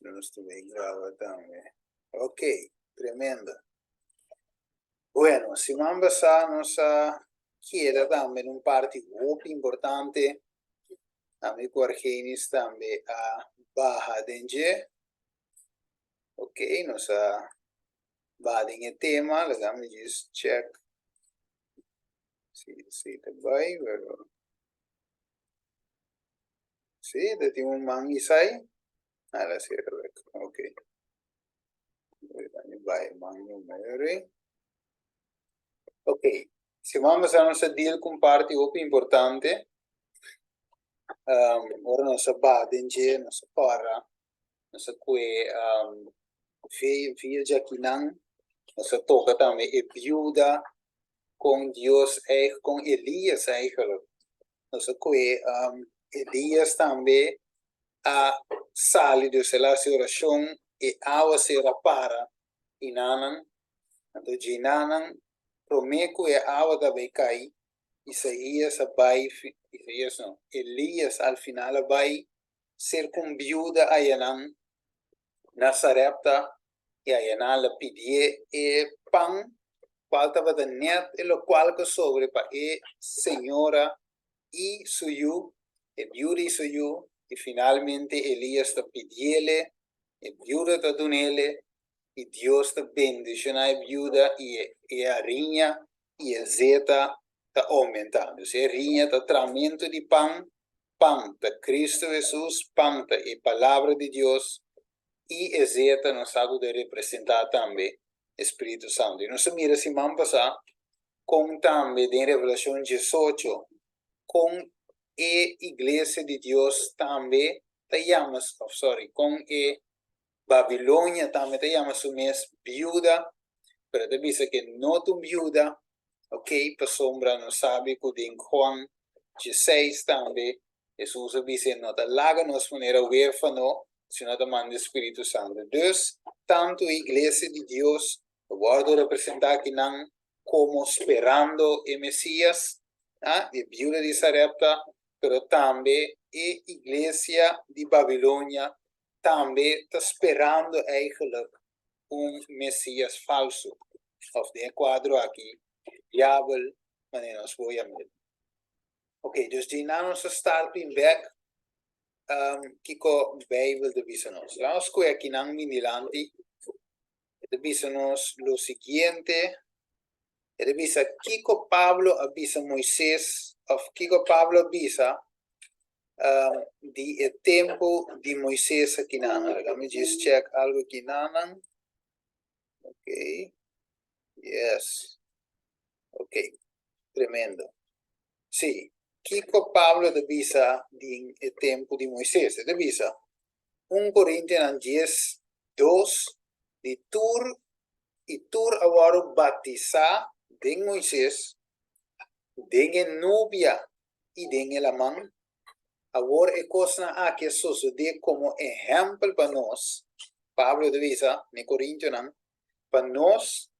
no estuve grabando también. Ok, tremendo. Bueno, si vamos a nos quiere también un parte muy importante, a mi cuargenis también a baja dengue. Ok, nos va en el tema, le damos just check. Sí, te voy, pero sí, te tengo un man y sai. La cierra, ok. Vai, man numero. Ok, se vamos a nos deal con parte muy importante, ora non si badenje, non si para, non si que via jaquinan, non si toca también e viuda con Dios, con Elías eigenlijk. Non si que Elías también a salido de la oración e agua se para inanan, então ginanan promeco e agua da becai. Isaías vai, Isaías não, Elias al final vai ser com viúva a Yanam, na Sarepta, e a Yanam la pedir e pão, qual estava da net, e lo qual que sobre para e senhora e suyu, e viúva e suyu, e finalmente Elias está pedindo, e viúva está donele, e Deus está bendicindo a viúva e a rinha, e a zeta, está aumentando. Se rinha está tramento de pão, pão da Cristo Jesus, pão da palavra de Deus, e exerta nos algo de representar também Espírito Santo. E nós mira se vamos passar com também em Revelação 18, com a Igreja de Deus também, com a Babilônia também, te llamas o mês viúva, pero te dice que não tu viúva, ok, para sombra não sabe que em Juan 16 também, Jesus dice, não te laga nos maneira huérfano, sino te manda Espírito Santo. Dus, tanto a Igreja de Deus, o guardo representar aqui não, como esperando o Messias, a viúva de Sarepta, pero também a Igreja de Babilônia, também está esperando eigenlijk Messias falso. Of de quadro aqui, diabel, mas nós vou ver. Ok, dus die na onze starting back, kiko Bijbel de bisanos. Vamos con aquí nang minilanti, de bisanos lo siguiente, de bisa kiko Pablo avisa Moisés, of kiko Pablo avisa di tempo di Moisés aquí nang. Let me just check algo aquí nang. Ok, yes, ok, tremendo. Sí, Kiko Pablo de Visa din el tiempo de Moisés, de Visa. 1 Corintios 10, 2, de tur y tur awaro batiza de Moisés, de novia y de el amán. Ahora es cosa a que sucede como ejemplo para nos, Pablo de Visa, en Corintios, para nos,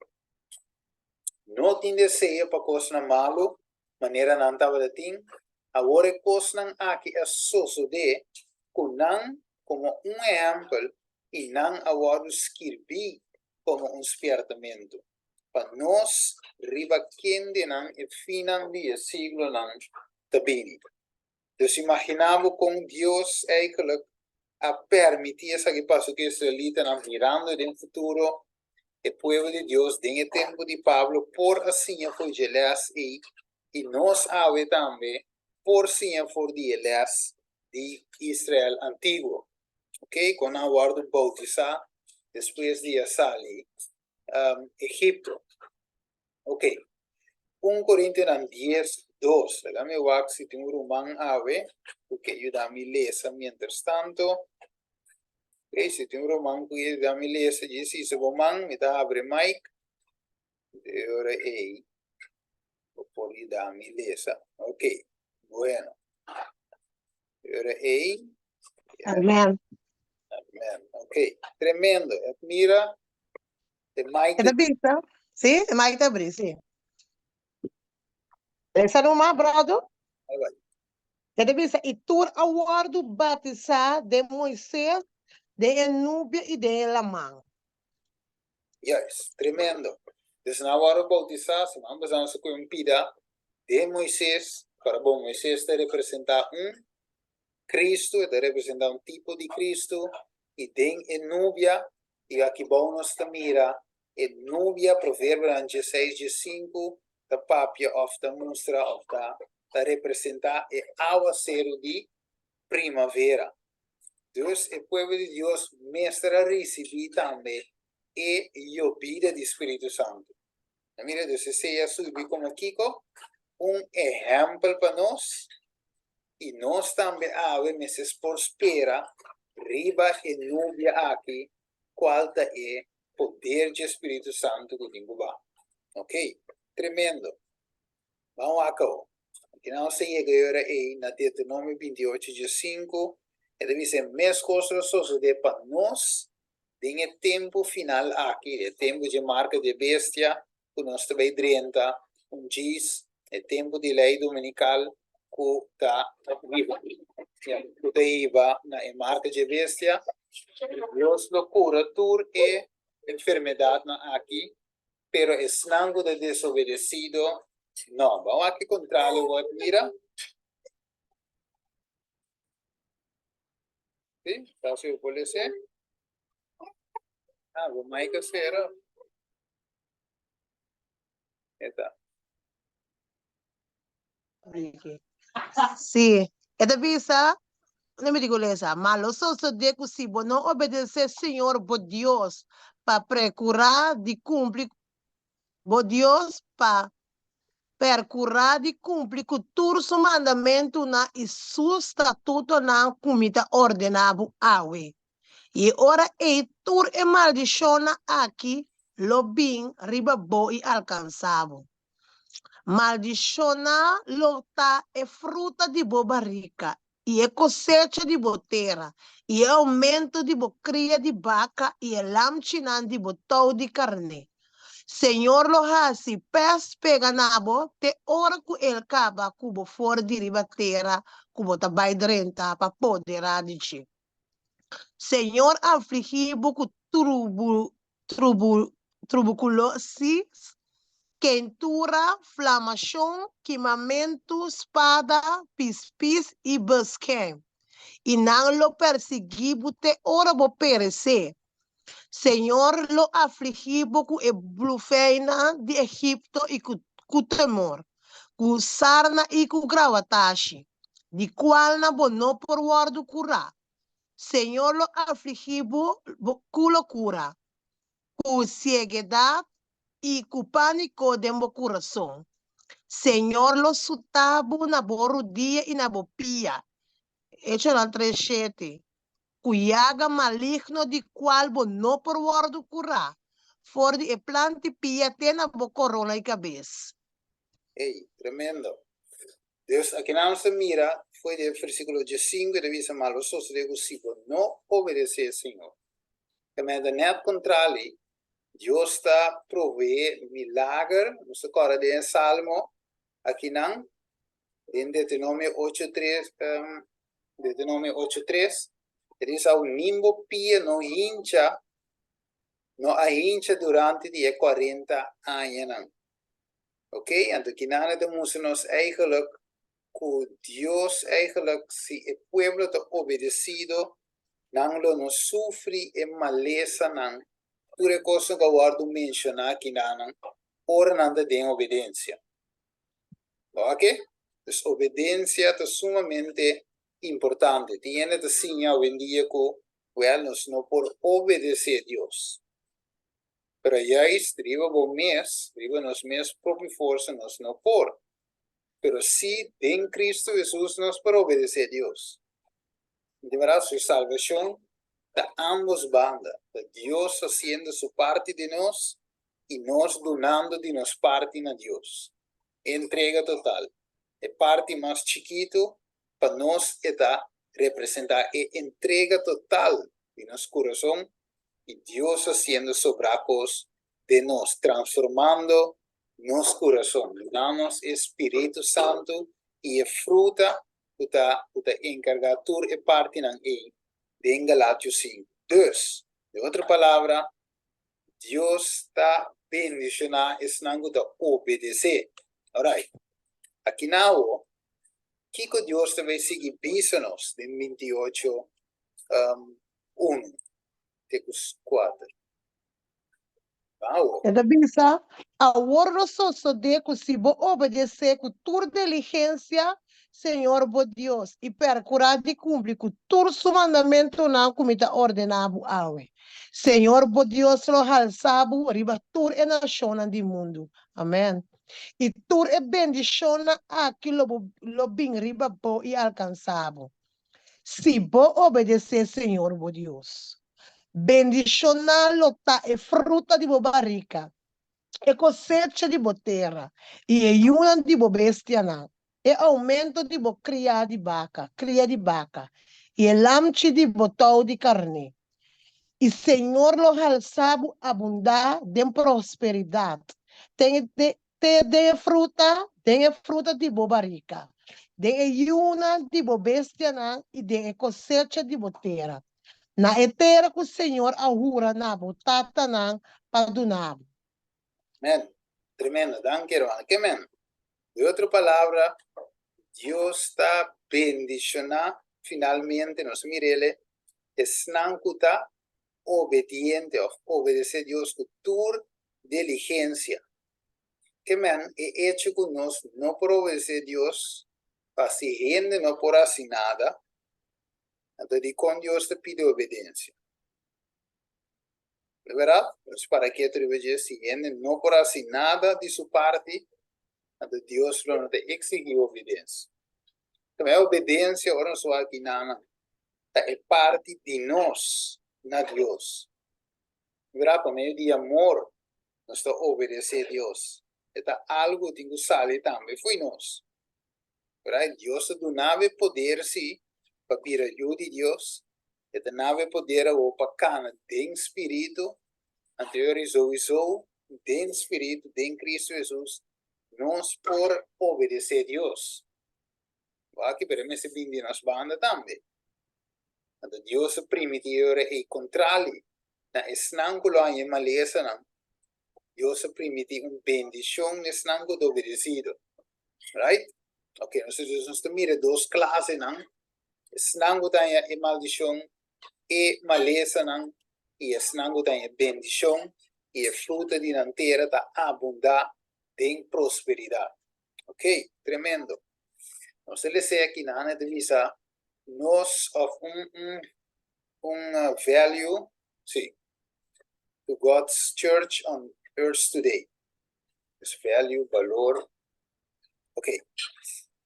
no tiene deseo para cosa malo, maneira não estava de tim, agora é coisa aqui é suceder com não como exemplo e não agora escrever como despertamento. Para nós, riba quente não é final de siglo não também. Então, imaginamos com Deus eigenlijk a permitir essa que passou que Israelita não mirando no futuro, o povo de Deus, em tempo de Pablo, por assim foi gelás e nós ave também por sim for de elas de Israel antigo, ok? Com a guarda bautizar depois de sair Egipto, ok? 1 Corintios 10, 2, dame wax si tengo román ave, porque ayúdame lesa mientras tanto, ok? Si tengo román, pues ayúdame lesa, y si se román, me da abre mic, de ahora por ayúdame lesa, ok? Bueno. Ahora Amen. Amen. Ok, tremendo. Mira, de Mike. È da vista? Sì, Mike da Bri, sì. Essa não é brother? È da vista? E tu aguardo batizar de Moisés de núbia e de lamang. Yes, tremendo. Dus na hora bautizar, se não precisamos com um pida de Moisés, para bom Moisés te representar Cristo, te representar tipo de Cristo, e tem em núbia, e aqui bom nós mira, em núbia, provérbio 16:5, da papia of da mostra of da representar e aguacero de primavera. Dus o povo de Deus mestra receber também e llovida de Espírito Santo. Mira, dus se subir como Kiko, exemplo para nós, e nós também meses por espera, riba e nubia aqui, qual é poder de Espírito Santo que tem lá. Ok? Tremendo. Vamos a cabo. Aqui não se chega agora aí na Deuteronômio 28:5, e deve ser mais coisas de para nós, tem o tempo final aqui, o tempo de marca de bestia, que nós também 30, diz, o tempo de lei dominical, que está viva na marca de bestia, Deus lo cura toda e enfermidade aqui, pero o sangue de desobedecido, não. Vamos aqui contrário, mira. Sim, está se pode ser? Vou mais que ser. Eta. Sim, é da visa, não me digo lesa, mas só de que se não obedecer Senhor, bo Deus, para procurar de cumprir, bo Deus, para percurar de cumprir com todos os mandamentos na e seu estatuto na comida ordenado awe. E ora e tur e maldiciona aqui, lo bem, riba bo e alcançado. Maldiciona lo tá é fruta de bo barrica, e é cosecha de bo terra, e é aumento de bo cria de vaca, e é lamchinan de bo tau de carne. Senhor lo hasi, pes pega nabo, te ora ku el kaba kubo for di riba terra, kubo tabay drenta, pa poder radici. Senhor afligibo ku tuberculosis, quentura, inflamação, queimamento, espada, pispis e busquem. E não lo perseguibo te ora bo perecer. Senhor lo afligibo ku e blufeina de Egipto e ku temor, ku sarna e ku gravatashi, de qual na bono por guardo cura. Senhor lo afligibo ku loucura, ku ceguedade e ku pânico de meu coração. Senhor lo sutabo na boru dia e na bopia. Hecho na 3:7. Cuyaga maligno di qual bo no por guardo cura. For di e planti pia tena bo corona e cabeça. Ei, tremendo. Deus, aqui não se mira, foi do versículo 5, e diz, mas os outros discípulos não obedeceram, Senhor. Também da net contrário, Deus está provê milagre, no seu cora de Salmo, aqui não, em Deuteronômio 8:3, Deuteronômio 8:3, ele diz, ao nimbo pia não hincha durante de 40 anos. Ok? Então, aqui não demonstramos eigenlijk que Deus eigenlijk se o povo está obedecido, não lo sofre e maleza não. Por isso que eu guardo mencionar aqui não, ora não tem obediência. Ok? Então, obediência é sumamente importante. Tiene que enseñar hoy en día que nós não por obedecer a Deus. Pero ya escriba vos mes, escriba nos mes propia força, nós não por. Pero sí, en Cristo Jesús nos por obedecer a Dios. De verdad, su salvación de ambos bandas, de Dios haciendo su parte de nos y nos donando de nos parte a Dios. Entrega total. El parte más chiquito para nos está representar entrega total de nuestro corazón y Dios haciendo sobracos de nos, transformando nuestro corazón. Damos Espíritu Santo y fruta está encargado e parte de Galátios 5. Dus, de outra palavra, Deus está bendicionando esse nango da obedecer. Alright. Aqui não, que Deus vai seguir bísanos de 28, 1, Tecos 4. Wow. É da bisa, a ordo so de que se bo obedecer com tur diligência, Senhor bo Deus, e percurar de cumprir com tur su mandamento não comita ordenado awe. Senhor bo Deus lo halsabu riba tur e naciona di mundo. Amém. E tur e bendiciona aquilo lo bem riba bo e alcançado. Se bo obedecer, Senhor bo Deus. Bendicioná-lo tá é fruta de boa barrica. É cosecha de boa terra. E é uma de boa bestia não. É aumento de boa cria de vaca. E é lamche de botão de carne. E Senhor lo alçabo abundar de prosperidade. Tem fruta de boa barrica. Tem uma de boa bestia não. E tem cosecha de boa terra. Na etera que o Senhor ahura na botata na padunabo. Amém. Tremendo. Danke, hermano. Que amén. De outra palavra, Deus está bendicionando finalmente, nos mirele, es nankuta obediente, obedecer a Deus con toda diligencia. Que man, he hecho con nos, no por obedecer a Dios, para si gente no por hacer nada, entonces con Dios te pide obediencia. ¿De verdad? Entonces, para que te veas, si gente no por hacer nada de su parte, entonces Dios no te exige obediencia. Também a obediência, ora só aqui é parte de nós, na Deus. Verá, por meio de amor, nós estamos obedecendo a Deus. É algo que sale também, foi nós. Verá, Deus não tem poder, sim, para pedir ajuda de Deus. Ele não tem poder para cana, tem espírito, anteriorizou isso, tem espírito, tem Cristo Jesus, nós por obedecer a Deus. Aqui, para mim, se vende nas bandas também. Então, Deus primitivo é o contrário. Na esnangulo em maleza, não. Deus primitivo bendição esnango do obedecido. Right? Ok, nós estamos mirando duas classes, não. Esnango tem a maldição e maleza, não. E esnango tem a bendição e a fruta de na terra da abundar em prosperidade. Ok? Tremendo. Nós lhe sei aqui na divisa nós of value, sim, to God's church on earth today. Esse value, valor, ok.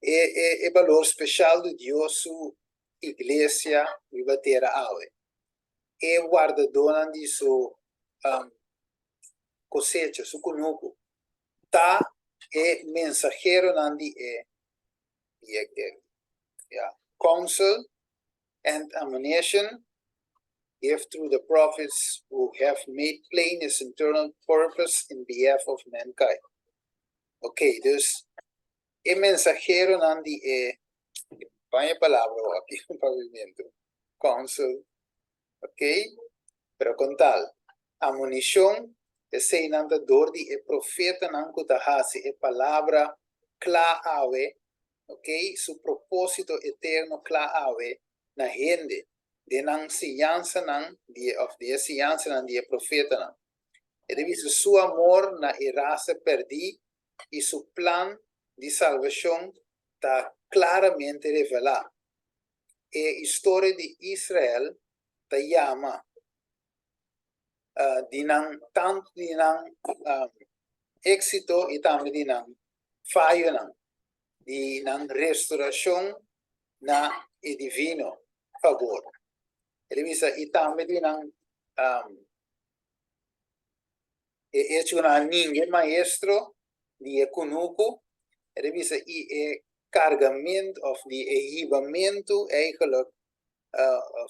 É valor especial de Deus, sua igreja, viva terra ave. É guardador de sua cosecha, seu conuco. Tá é mensageiro de counsel and admonition, if through the prophets who have made plain his internal purpose in behalf of mankind. Ok, dus, el mensajero nandi vaya palabra aquí un pavimento, counsel, ok, pero con tal, admonición, ese nanda dordi e profeta nanku tahasi e palabra clave, ok, su propósito eterno clave na gente, de nan enseñanza nan, de enseñanza nan, de profeta nan. E devido su amor na raza perdí y su plan de salvación está claramente revelado. E historia de Israel te llama tanto de éxito y también de fallo de restauración na e divino favor. Ele dice, e também é hecho una niña maestro de econuco, ele dice, e cargamento of de equipamento eigenlijk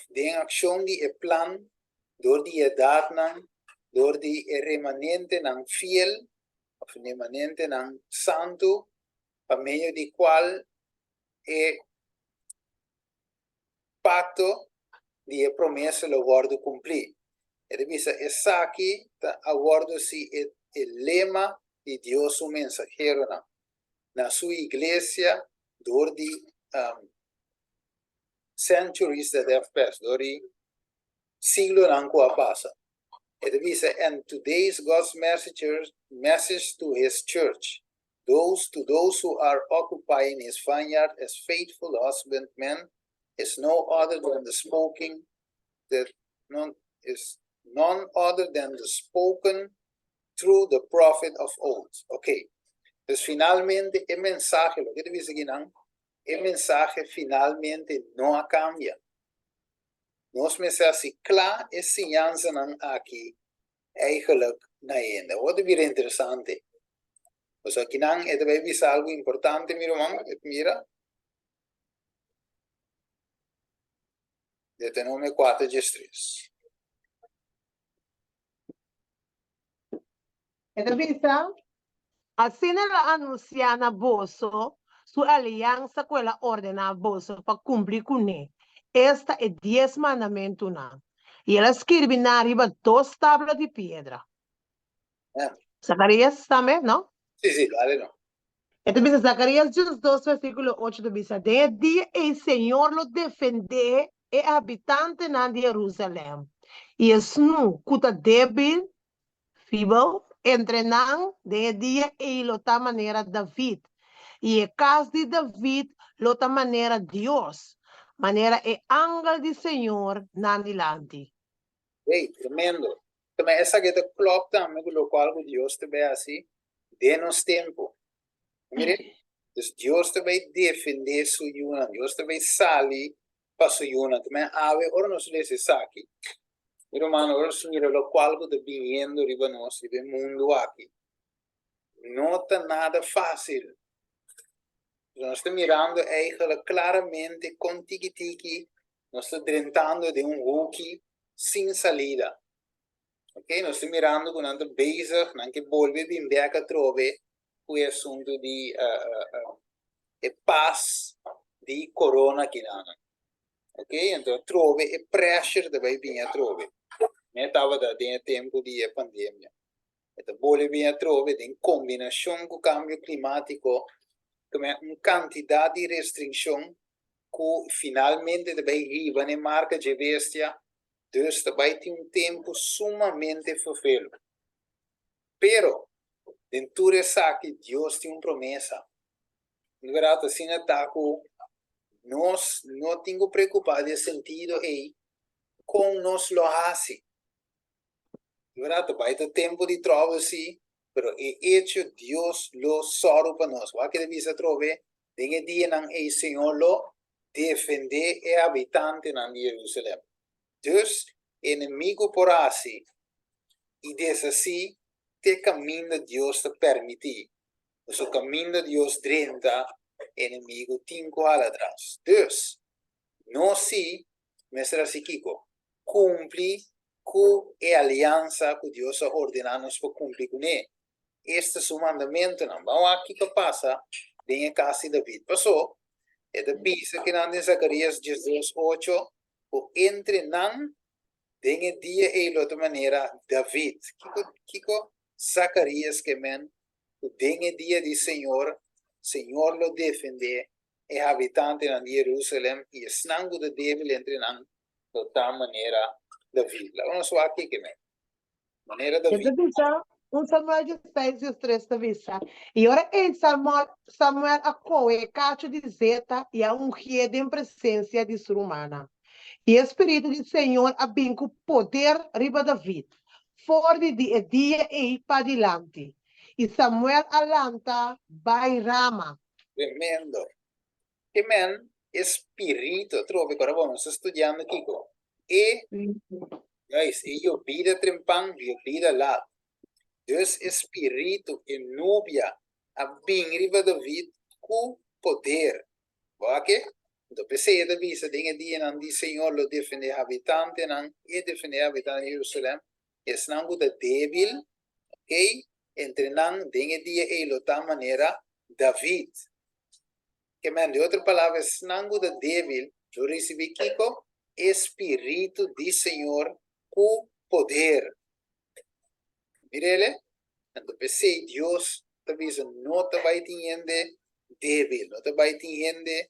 de acción de plan door die edad door die remanente fiel of remanente santo, a medio de cual pacto die promessa lo guardo cumprir. E bisa essa aqui tá aguardo se el lema de Deus o mensajero na sua igreja durante centuries that have passed, durante siglo não passa. E bisa and today's God's message to his church, to those who are occupying his vineyard as faithful husbandmen, is no other than the spoken that none other than the spoken through the prophet of old. Ok. Dus finalmente el mensaje, lo que te dice aquí, el mensaje finalmente no cambia. Nos mensaje klaar is enseñanza aquí eigenlijk na einde. Wat weer interessante. Dus aquí het is algo importante, mi hermano, mira. Deuteronomio 4:3. Então, assim ela anuncia na bolsa sua aliança com ela ordena a bolsa para cumprir com ele. Esta é 10 mandamentos. E ela escreve na riba 2 tábuas de pedra. Zacarias também, não? Sim, vale, não. Então, diz Zacarias 2, versículo 8, diz: de dia o Senhor lo defender e habitante na Jerusalém. E es nu, cuta débil, feeble, entrenan de dia e lota maneira David. E é caso de David, lota maneira Deus. Maneira é ángel de Senhor na dilante. Ei, tremendo. Também essa que klopt também com o qual Deus também assim, de-nos tempo. Mire, dus Deus também defender sua yuna, Deus também sali para sua yuna, também ave, ora nos lese aqui. Meu irmão, ora mira o qual que está vindo riba nós, riba mundo aqui. Não está nada fácil. Nós estamos mirando eigenlijk claramente com tiki-tiki, nós estamos tentando de hockey sem salida. Ok? Nós estamos mirando com nós bezig, nós que volve bem back a trove, o assunto de paz de corona aqui na. Ok? Então, trove é pressure também bem a trove. Não estava dando tempo de pandemia. Então, volve bem a trove, em combinação com o câmbio climático, uma quantidade de restrição que finalmente também riba na marca de bestia, dus também tem tempo sumamente fulfilled. Pero, dentro dessa aqui, Deus tem promessa. Na verdade, assim, nós não temos preocupado de sentido aí, com nós lo hace. Na verdade, vai ter tempo de trabalho, sim, pero é hecho Deus lo sorro para nós. O que deve ser trove, tem dia não é Senhor lo defender e habitante na Jerusalém. Dus, inimigo por assim, e desse assim, te caminho Deus te permitir. O caminho Deus drenta, inimigo tinco atrás. Dus, não se, mestre assim, Kiko, cumpre com a aliança que Deus ha ordenado para cumprir com ele. Este é o mandamento, não. Vamos aqui que passa, bem a casa de David. Passou, é da pisa que não tem Zacarias 2:8, o entre não, tem a dia e outra maneira, David. Kiko, Zacarias que men, o tem a dia de Senhor lo defende, é habitante na Jerusalém, e es nango de débil entre não, de tal maneira, David. Vamos só aqui que men. Maneira David. Samuel 16:3 da vista. E ora em Samuel acoe cacho de zeta e a ungida em presença de sua humana. E o Espírito do Senhor habita com poder riba David. Fora de dia e para adiante. E Samuel alanta vai Rama. Tremendo. Que men, espírito, trove, agora vamos estudando aqui. E, guys, eu vida trempang, eu vida lá. Dus espírito e núbia a bem riba David com poder. Ok? Então, pensei da vista, tem a dia não de Senhor lo defende habitante não e defende habitante de Jerusalém. É não da débil, ok? Entre não tem a dia e lo tal maneira David. Que man, de outra palavra, é não da débil, eu recebi Kiko, Espírito de Senhor com poder. Mirele, então pensei, Deus talvez não te vai entender débil, não te vai entender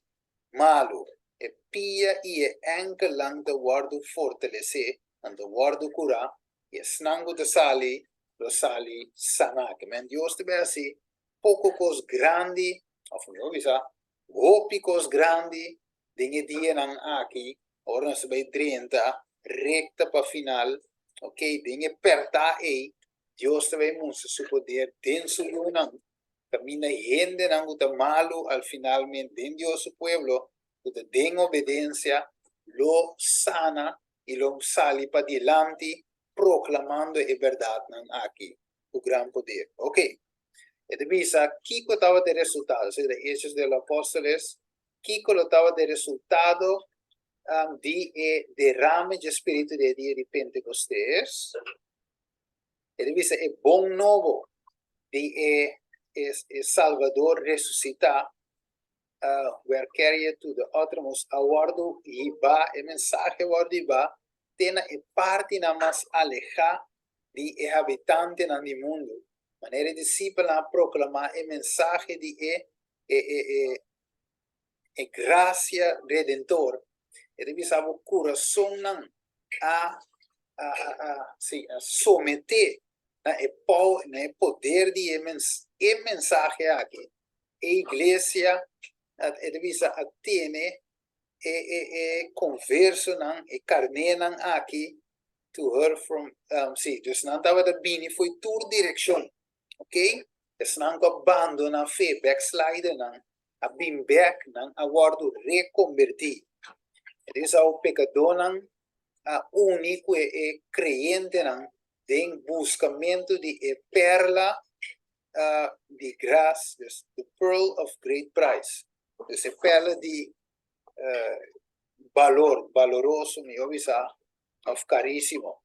malo. É pia e é anca lang de guardo fortalecer, and de guardo curar, e snango de sali, lo sali sana. Que men Deus te vai assim, pouco cos grande, of meu visa, hopi cos grande, dinge dia nang aqui, ora se vai 30, recta para final, ok, dinge perta ei, Deus te vai mostrar su poder, denso yunang, camina gente nang uta malo, al finalmente, den Dios su pueblo, uta den obediencia, lo sana y lo sali para adelante, proclamando a verdad nang aquí, tu gran poder. Ok, e visa, Kiko estaba de resultado, o sea, de Hechos de los Apóstoles, Kiko lo estaba de resultado de derrame de espíritu de dia de Pentecostés, e visa, é bom novo, de Salvador ressuscitar, where carry to the uttermost awardo iba, e mensagem awardo iba, tena e parte na mais aleja de habitante na mundo. Maneira discípulo a proclamar e mensagem de graça redentor. E deve saber o coração não a someter na poder de mensagem aqui. A igreja deve atene converso nan e carne nan aqui to her from dus não estava da bini foi tour direção, ok? Es não abandona a fé, backslider nan a bim back nan a guardo reconvertir. Eles ao pecador nan a único e creyente nan den buscamento de perla de graça, the pearl of great price. Essa perla de valoroso, me obisa, of caríssimo.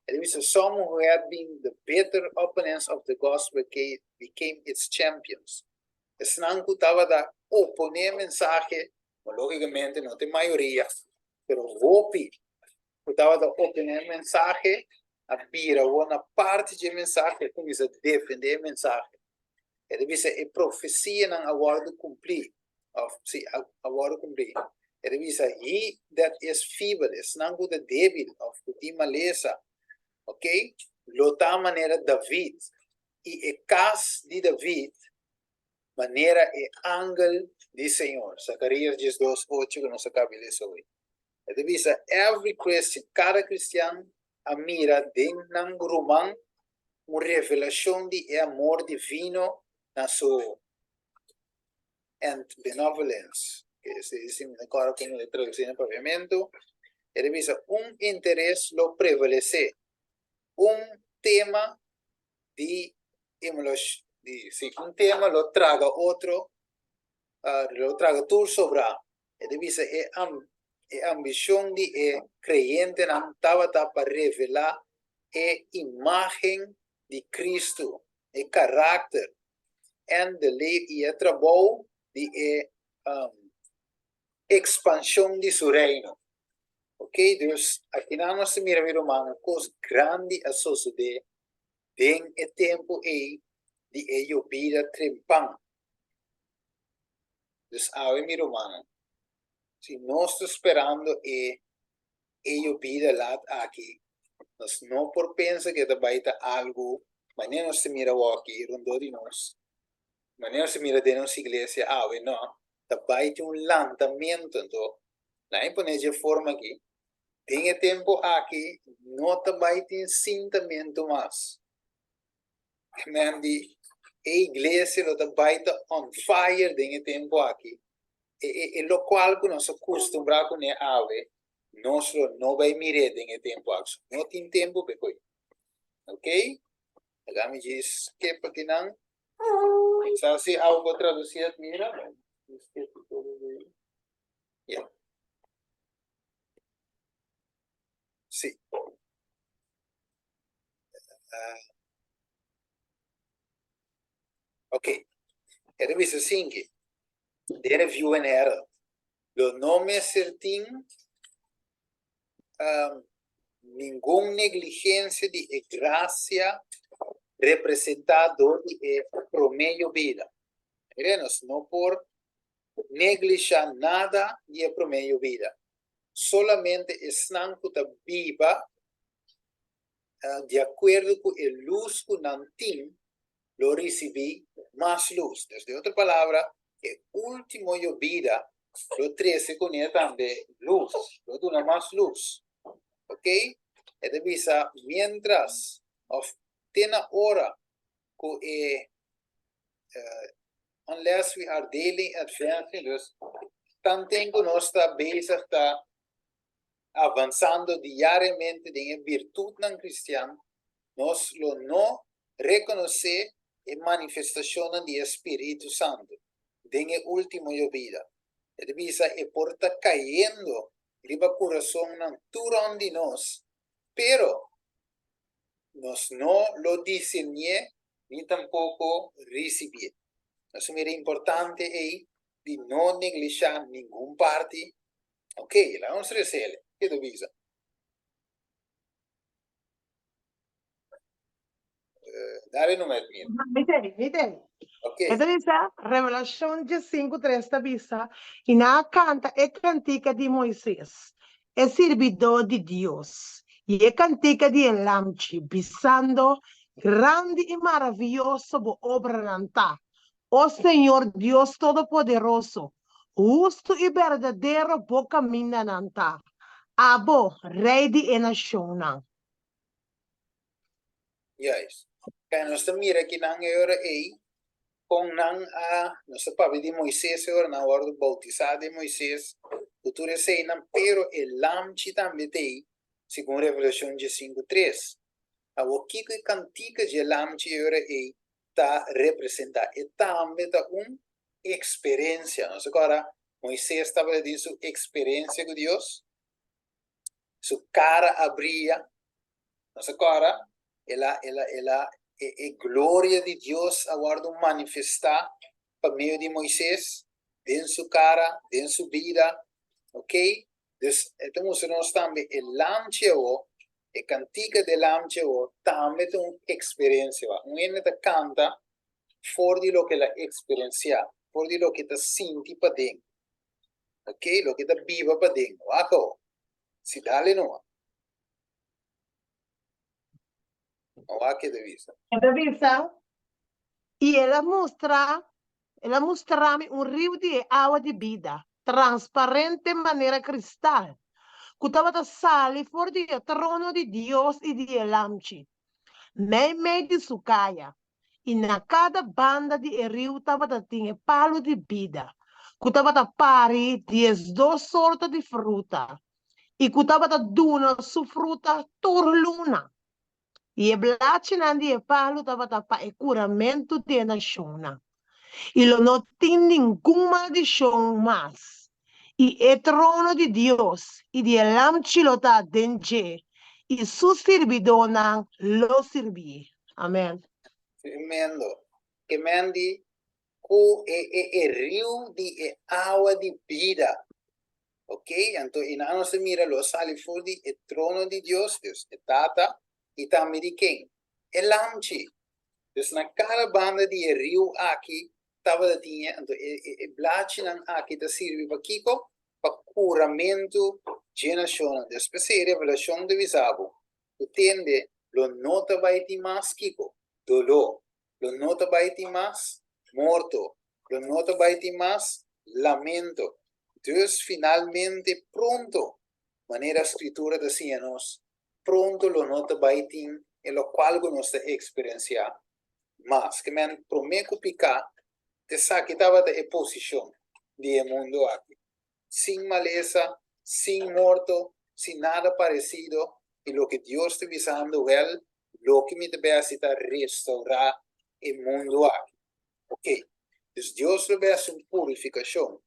And it was some who had been the better opponents of the gospel became its champions. Es não estava da oponer mensaje, logicamente não tem maioria, pero vopi estava da oponer mensaje, a pira uma parte de mensagem, como isso defender mensagem. E deve ser a profecia não aguardo cumprir, aguardo cumprir. E deve ser he that is feeble, não good débil, of the maleza. Ok? Lota maneira David. E cas de David, maneira é ángel de Senhor. Zacarias 12:8, que nós acabamos hoje. E deve ser every Christian, cada cristiano, a mira de nang rumang, uma revelação de amor divino na sua and benevolence. Que se diz agora como de tradução em pavimento. E deve ser interesse lo prevalecer. Tema de tema lo traga outro, lo traga tudo sobra. E deve ser ambição de creyente não estava para revelar a imagem de Cristo, o caráter, e o trabalho de expansão de seu reino. Ok, Deus, aqui na nossa mira, meu irmão, coisa grande a suceder, tem o tempo aí de eu vida trempão. Deus, meu irmão, se nós estamos esperando eu vida lá aqui, nós não por pensar que vai ter algo, mas nem nós mira aqui, rondou de nós, mas nem nós mira de nossa igreja, não, vai ter lançamento, então, lá em de forma aqui, tem tempo aqui, não vai ter sentimento mais. Amen. A igreja vai estar on fire, tem tempo aqui. E lo qual que nós acostumbramos com a ave, nós não vai mirar tem tempo aqui. Não tem tempo para coisa. Ok? Agora me diz que porque não. Sabe se algo traduzido, mira? Yeah. Sim. Ok. Era visto assim que der view and error. Lo nome certinho ninguna negligencia de gracia representado de promedio vida. Mirenos, no por negligenciar nada de promedio vida. Solamente están viva de acuerdo con el luz que nantin lo recibí más luz. Desde otra palabra, el último yo vida lo 13 con él también luz, lo da más luz. ¿Ok? Entonces, mientras tiene hora que unless we are daily advancing, dus tanto nós está está avanzando diariamente en virtud ng cristiano, nós lo no reconoce en manifestación del Espíritu Santo en el último yo vida. Entonces, porta cayendo riba corazón ng turon de nos, pero nos no lo diseñé ni tampoco recibí. Eso es importante de no negligenciar ningún parte. Ok, la vamos a hacer. ¿Qué te dice? Dale número mío. Mite. Ok. Esta dice, Revelación 5:3 esta visa, y na canta e cantica de Moisés, é servidor de Deus, e é cantica de Elamchi, bisando grande e maravilhoso bo obra nanta. O Senhor Deus Todo-Poderoso, justo e verdadeiro bo caminho nanta. Abo, Rei de nação. Yes. Kaya nós mira que não é hora aí, com não nós papi de Moisés é hora na hora do bautizado de Moisés, futuro sei não, pero el lamchi também tem, segundo Revelação 5:3. O que cantica de lamchi é hora aí está representar e também está experiência. Nós agora Moisés estava dizendo sua experiência com Deus, sua cara abria. Nós agora ela glória de Deus aguarda manifestar por meio de Moisés, en su cara, en su vida, ok? Entonces, nós também, o lamcheo, a cantiga de lamcheo, também tem uma experiência. Uma te canta, for de lo que ela experiencia, for de lo que te senti para dentro, ok? Lo que te viva para dentro. Ako, si dale no. O a que te visa. Esta visa, e ela mostra-me rio de água de vida, transparente de maneira cristal, que estava sali fora do trono de Deus e de Elamchi, meio de sucaia, e na cada banda de rio estava tinha palo de vida, que estava pari de duas sortes de fruta, e que estava duna sua fruta turluna. E blachinandi e palo estava para o curamento de nação. E não tem nenhuma maldição mais. E o trono de Deus e de Elamchi lo está dentro. E su servidor não lo servi. Amém. Tremendo. Que mandi el río de agua de vida. Ok, entonces no se mira los salifudi, el trono de Dios, el tata, y también de quién, el lamchi. Entonces, na cada banda de río aquí, estaba de tinha, entonces, el blachinan aquí te sirve para Kiko, para curamento generacional. Después, revelación de visabo, entiende, lo nota baiti más Kiko, dolor, lo nota baiti más muerto, lo nota baiti más lamento. Entonces, finalmente, pronto, manera escritura decíanos, pronto lo nota baiting, en lo cual nos experiencia más. Que me prometo picar, te saque de posición de mundo aquí. Sin maleza, sin muerto, sin nada parecido, y lo que Dios está visando, él, lo que me debe hacer restaurar el mundo aquí. Ok, entonces Dios lo ve a su purificación.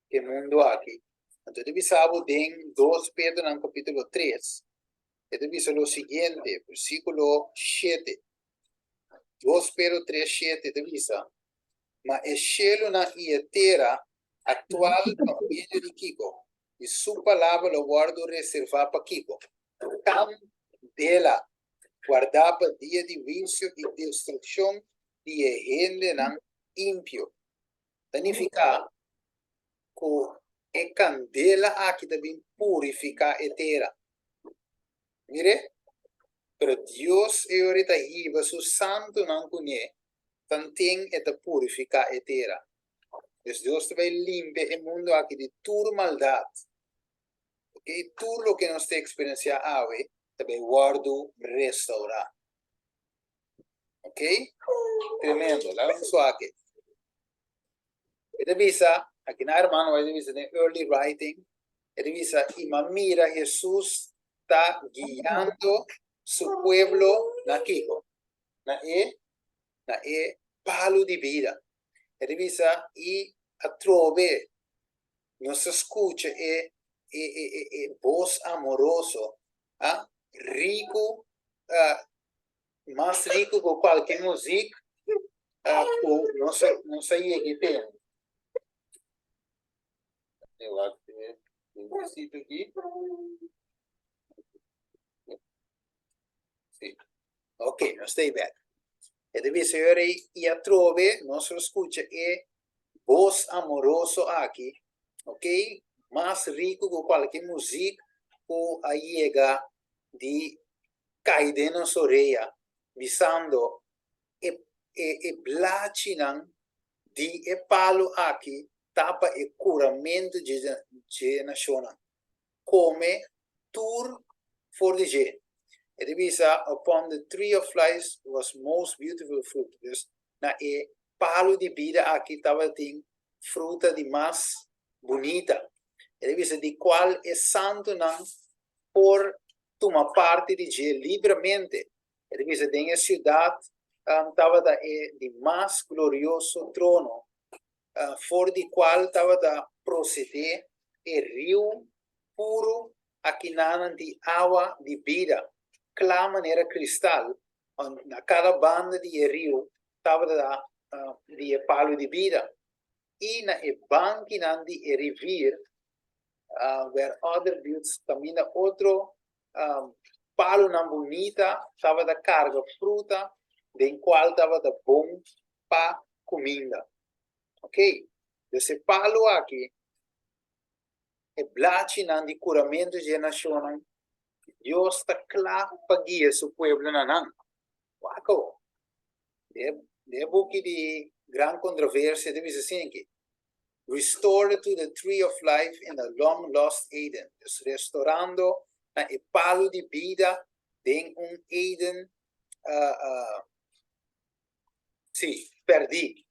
Que mundo aqui. Então, ele sabe em 2 Pedro, no capítulo 3, ele diz o seguinte, versículo 7. 2 Pedro 3, 7, ele diz, mas o cielo na terra atual no meio de Kiko. y su palabra lo guardo reservada para Kiko. Candela, guardar para día de vicio y destrucción de gente nan impio. Significa que a candela aqui também purifica a terra. Mire? Pero Dios ahorita iba su santo nan kunye, tantien eta purifica a terra. Pues Dios te va a limpiar el mundo aquí de tu maldad. Ok, todo lo que no esté experiencia hoy, te va a guardo restaurar. Ok, tremendo, la vamos a aquí. Esta visa, aquí na hermano, esta visa de early writing, esta visa, y mira, Jesús está guiando su pueblo na Kiko, na palo de vida. Esta visa, y a trove, nos escucha, voz amoroso, rico, más rico que cualquier música, no sé qué tiene. Aquí. Sí. Ok, no estoy bien. Debe ser y a trove, no se escucha, voz amoroso aquí, ok, más rico que cualquier música que llega de caer de nuestra orella, visando blachinan de palo aqui tapa e curamento de nação come tur for the je. E divisa upon the tree of life was most beautiful fruit. Dus na e palo de vida aqui tava tem fruta de mais bonita. E divisa de qual é santo não por tomar parte de je livremente. E divisa tem a cidade estava de mais glorioso trono, for de qual estava da proceder e rio puro aqui na de água de vida, clara maneira cristal, na cada banda de rio estava da de palo de vida, e na banque de rivier, where other builds camina outro palo na bonita, estava da carga fruta, den qual estava da bom para comida. Ok? Esse palo aqui é blachinando de curamento de nação. Deus está claro para guiar seu povo na nan. Waco. De book de grande controvérsia deve ser assim aqui. Restored to the tree of life in the long lost Eden. Restaurando na palo de vida den Eden sì, perdi.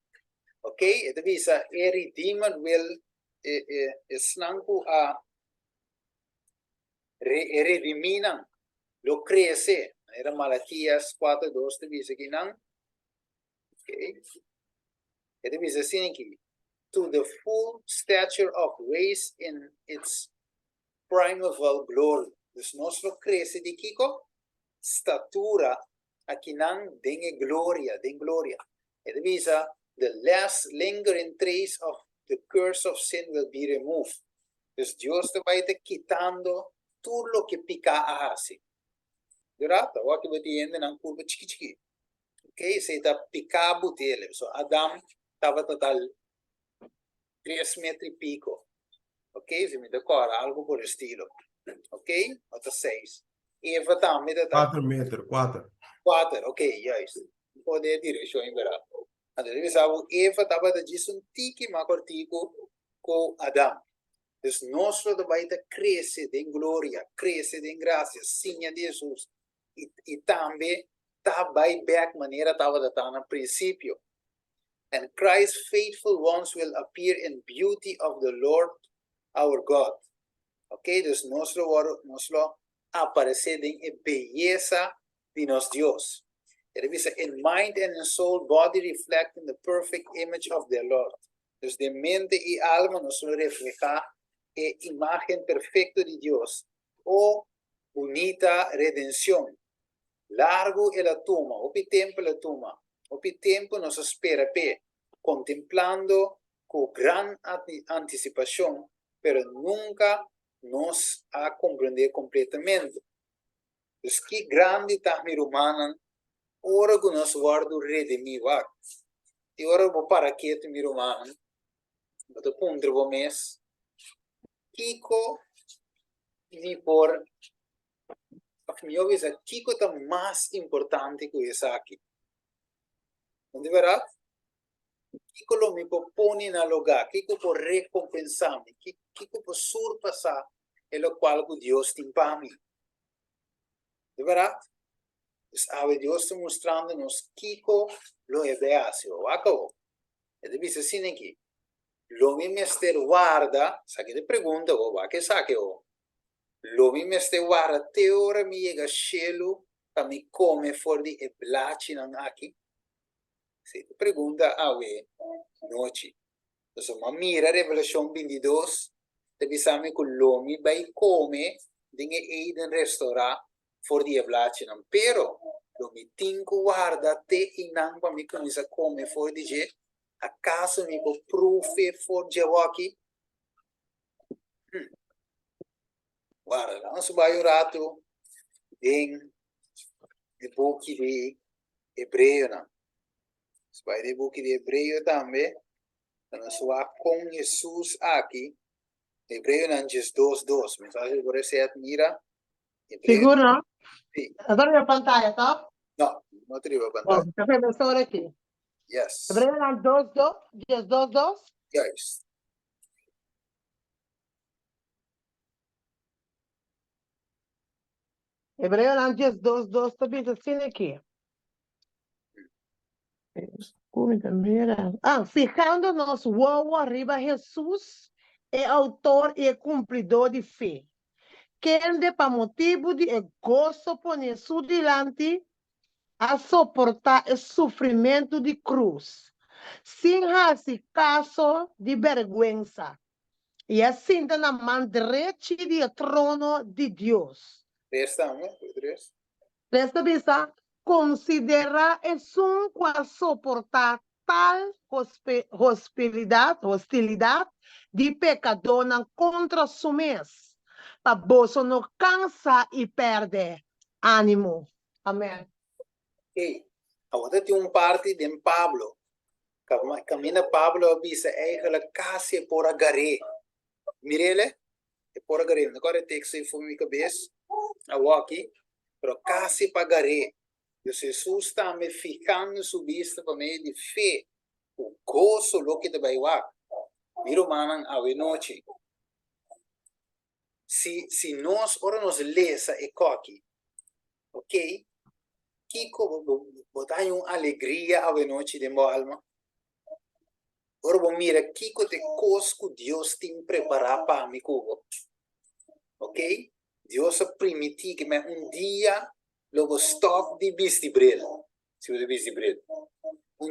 Ok? E divisa, e Redeemer will snanku a rediminan, lo crece. Era Malaquias 4:2, divisa que não. Ok? E divisa assim aqui. To the full stature of grace in its primeval glory. Dus nosso crece de Kiko, statura, aqui não den gloria, den gloria. E divisa, the last lingering trace of the curse of sin will be removed. Dus Dios te va a ir quitando todo lo que pica a hacer. Durata, o que você ende na curva chiqui. Ok? Se está picado dele. So Adam estava total 3 metros e pico. Ok? Se me decora, algo por estilo. Ok? Até 6. Eva também está 4 metros, 4. 4, ok, juist. Pode direção em verão. Então, sabe, Eva estava dizendo um tique mais cortico com Adão. Então, nós vai crescer em glória, crescer em graça, sim de Jesus. E também vai back maneira estava no princípio. And Christ's faithful ones will appear in beauty of the Lord our God. Ok, então nós aparecer em beleza de nosso Deus. It is in mind and in soul, body reflecting the perfect image of the Lord. Dus de mente y alma nos refleja la imagen perfecta de Dios. Oh, bonita redención. Largo es la tumba, opi tiempo la tumba. Opi tiempo nos espera, contemplando con gran anticipación, pero nunca nos a compreender completamente. Dus que grande tá mi romanan, ora que nós guardo redimido. E ora vou para que mi romanan, vou puntre vou mês, Kiko vi por meu visa, Kiko tá mais importante que isso aqui. Não é verdade? Kiko lo me propone na lugar, Kiko por recompensar-me, Kiko por surpassar o qual que Deus tem para mim. De verdade? Então, Deus está mostrando-nos Kiko lo é beácio. Acabou. É de vista assim aqui. Lo me mester guarda, sabe de pergunta, o vai que sabe o. Lo me mester guarda, teora me chega chelo, para me come for de eblachi nan aqui. Se te pergunta, noite. Então, uma mira Revelação 22, te bisame que lo me vai come, dinge eiden restaurar for de eblachi nan. Pero, lo me tinco guarda, te inang para me começar a comer for de je. Acaso me vou profe for Jawaki? Guarda, nós vamos rato em o book de Hebreu, não? Vai de book de Hebreu também. Nós vamos com Jesus aqui. Hebreu não diz 2:2. Mensagem por esse mira. Seguro, não? Sim. Agora minha pantalla, tá? Não, não teria Bom, pantalla. tá vendo essa hora aqui? Yes. Hebreu não 2:2, diz 2:2. Yes. Hebreu não diz 2:2, tá vendo assim aqui? Fijando-nos logo arriba, Jesus é autor e cumpridor de fé. Quem para motivo de gozo põe su delante a suportar o sofrimento de cruz, sem fazer caso de vergüenza, e assim na mão direita do trono de Deus. Presta atenção. Considera um qual suportar tal hostilidade de pecador contra si mesmo, para você não cansar e perder ânimo. Amém. Ok. Agora tem parte de Pablo. Camina Pablo avisa ela casi por agarre. Mirele, é por agarre. Agora o texto foi minha cabeça. Aqui, pero casi pagaré. Jesus está me ficando subista para meio de fé. O gozo lo que te vai lá. Miro manan a noite. Se nós ora nos lesa e coque, ok? Kiko botar uma alegria a noite de minha alma. Ora bom mira, Kiko te cosco Deus tem preparado para mim cubo. Ok? Deus permitir que me dia logo stop de bistibril. Se você bistibril.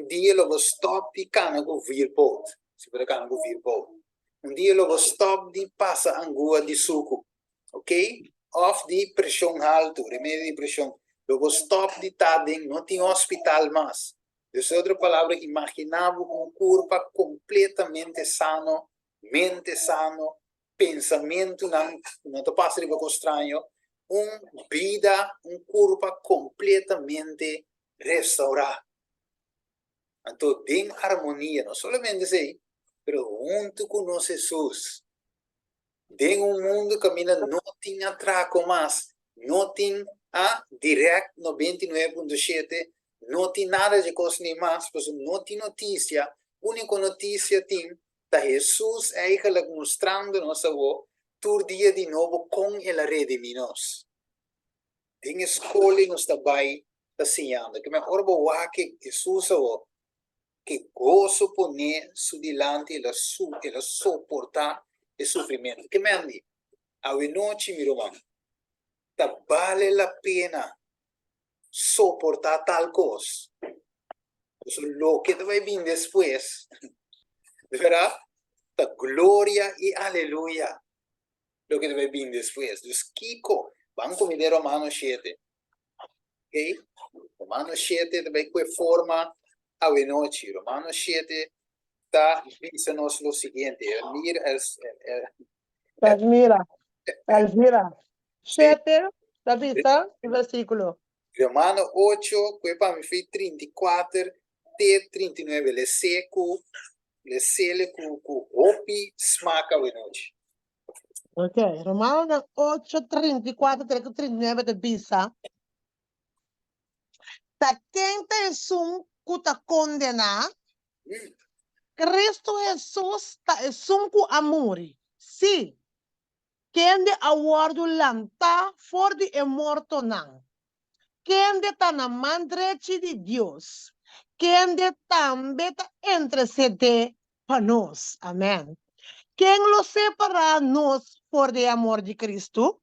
Dia logo stop de cana com virpot. Se você cana com virpot. Dia logo stop de passa angua de suco. Ok? Off de pressão alta, remédio de pressão. Logo stop de tadem, não tem hospital mais. De outra palavra, imaginava corpo completamente sano, mente sano, pensamento não te passa de algo estranho, vida, corpo completamente restaurado. Então, tem harmonia, não somente assim, mas junto com nós Jesus. Tem mundo que não tem atraco mais, não tem direct 99.7, não tem nada de coisa nem mais, mas não tem notícia. A única notícia tem que Jesus é eigenlijk mostrando-nos todo dia de novo com ele rediminos. Tem escolha nos trabalhos, está ensinando. Que me orbo que Jesus que gozo poner su delante ele suportar o sofrimento. Que me andi? A noite, mi romano, vale la pena soportar tal cosa. Lo que te va a venir después, ¿verdad? La gloria y aleluya. Lo que te va a venir después. Entonces, Kiko, vamos a mirar Romano 7. ¿Ok? Romano 7 te va a forma a noche. Romano 7 está diciendo lo siguiente. Mira, Mira. Alvira. Sì. 7, la vista, il versículo. Romano 8, que para mim foi 34, T 39, le seco, le sele cu hopi smaca noite. Ok, Romanos 8, 34, 39 de vista. Ta quem te kuta condena, Cristo Jesus ta ku amori. Sim. Quem de awardo lanta for de morto não. Quem de tá na mandrete de Deus. Quem de também tá interceder para nós. Amém. Quem lo separa nós por de amor de Cristo?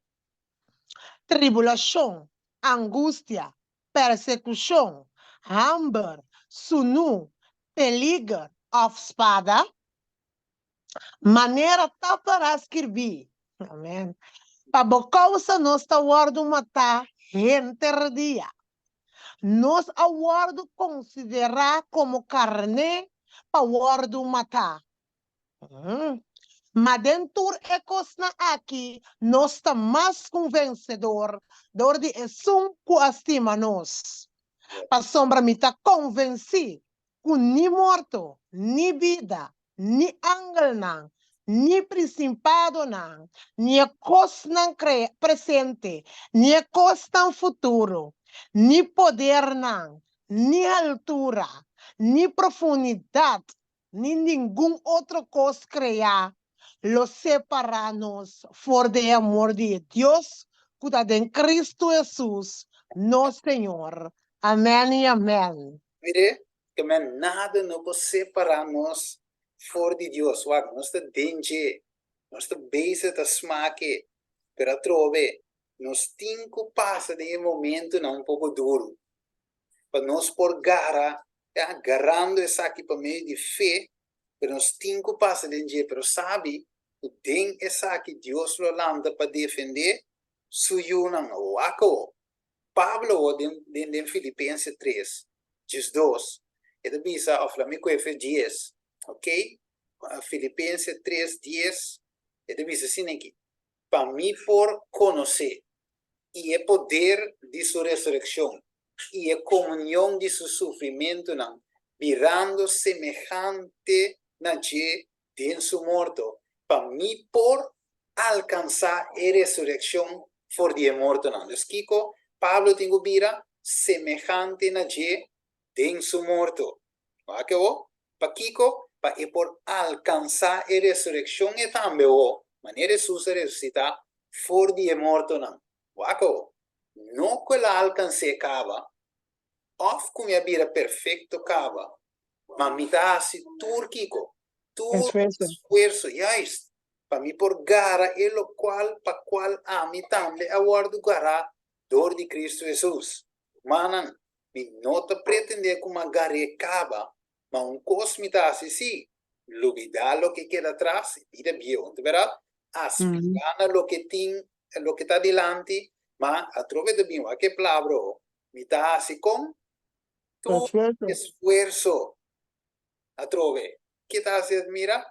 Tribulação, angústia, persecução, hambre, sunu, peligro, of espada, maneira tá para escrever. Amém. Para causa nós está guardo matar gente dia. Nós aguardo considerar como carne para guardo matar. Mas dentro é coisa aqui, nós está mais convencedor do de um que estima nós. Para sombra me está convencido que nem morto, nem vida, nem ángel não, nem principado não, nem coisa não presente, nem coisa não futuro, nem poder não, nem altura, nem profundidade, nem nenhum outro coisa criar, los separarnos por de amor de Deus, que está em Cristo Jesus, nosso Senhor. Amém e amém. Mire, que men nada não pode separar nós for de Deus. Wag, nós está dentro, nós está base tá smaque, pero trove, nós cinco passa de momento não um pouco duro, para nós por garra, agarrando essa aqui para meio de fé, pero nós cinco passa de dia, pero sabe, o den essa aqui Deus lo landa para defender, suyo não, wako. Pablo den Filipenses 3, diz 2, ele diz a Flamengo 10, ok? Filipenses 3, 10, ele diz assim aqui, para mim por conhecer, e é poder de sua ressurreição, e é comunhão de seu sofrimento, não, virando semejante na de su morto, para mim por alcançar a ressurreição for de morto, não. Então, Kiko, Pablo tengo vira semejante na je den su morto. ¿Va o? Pa Kiko, pa e por alcanzar a resurrección e tambe o, manera Jesús resucita, for di morto nan. ¿Va o? No quella alcance cava, of come vira perfecto cava, ma mitasi turquico, tu esfuerzo, yes, pa mi por gara e lo qual, pa qual a mi tambe aguardo gara, dor de Cristo Jesus. Manan, mi nota pretende como uma garecaba, mas cosmita assim, olvidar lo que queda atrás, vida bio, verdade? Aspirar lo que está delante, mas a través de mim, a que palavra, me está assim com tu esforço, a través. Que está assim, mira?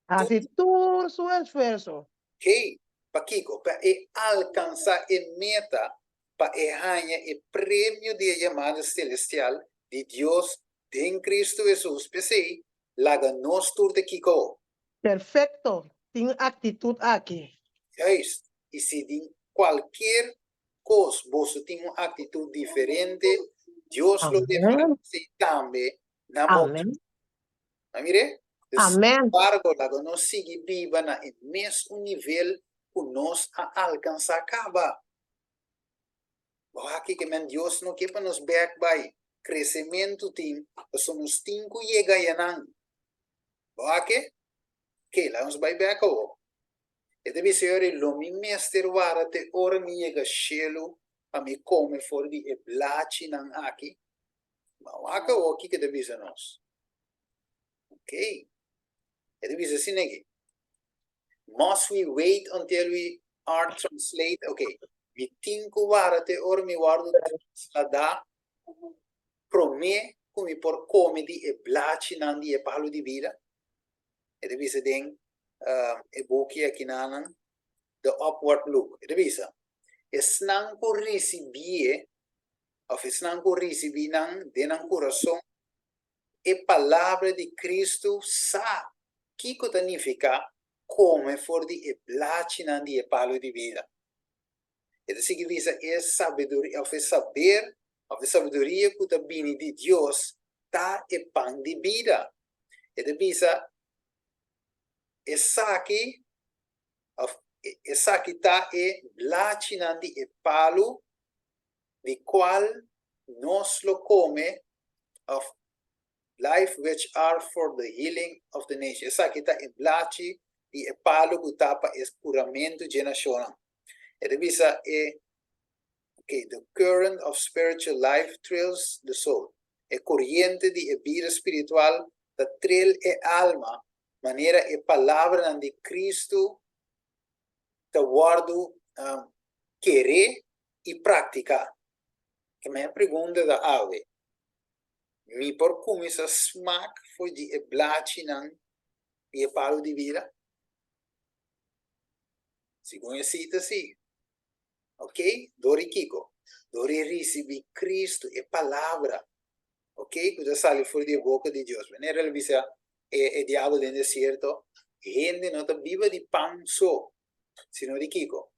Así todo su esfuerzo. Ok, para Kiko, para alcançar a meta, para ganhar o prêmio de chamada celestial de Deus em Cristo Jesus. Pensei, laga nós tudo de Kiko. Perfecto. Tiene actitud aquí. É isso. E se de qualquer coisa você tem uma atitude diferente, Deus lo defende também na morte. Amén. Mire? Amén. Embargo, laga nós sigue viva na mesmo nível que nós alcançar acaba. Aqui que men Deus não quer para nos back by crescimento tem, somos cinco chega yanang. Aqui que lá nos vai back o. E deve ser lo mi mester wara te ora mi chega chelo a mi come for di e blaci nan aqui. Ma aqui o que deve ser nós. Ok. E deve ser assim aqui. Must we wait until we are translate? Okay. Mi cinco wara te ora mi guardo da pro me come por comedy e blaci nandi e palo di vida e devi se den e buchi a kinanan the upward look. Ito bisa. Esnang ko recibi of esnang ko recibi ng denang coração e palavra de Cristo sa que significa come for di e placinan di e palo di vida. Ito significa é sabedoria, of saber, of sabedoria que ta bini de Deus ta e pan di vida. Ito bisa e saki of e saki ta e placinan di e palo di qual nos lo come of life which are for the healing of the nation. Esa kita iblaci di epalo gutapa es puramento generacional. Ito bisa the current of spiritual life thrills the soul. E corriente di vida espiritual da trill e alma, manera e palavra di Cristo da guardo querer e praticar. Que me pergunta da ave. Mi por come sa smaak voor die eblaci ng die palo di vida. Segundo cita sì. Ok? Dori Kiko. Dori recibi Cristo e palavra. Ok? Cosa sale fuori di boca di Dio. Venere la visa e diavolo nel deserto. Gente non viva di pan so. Sino di Kiko.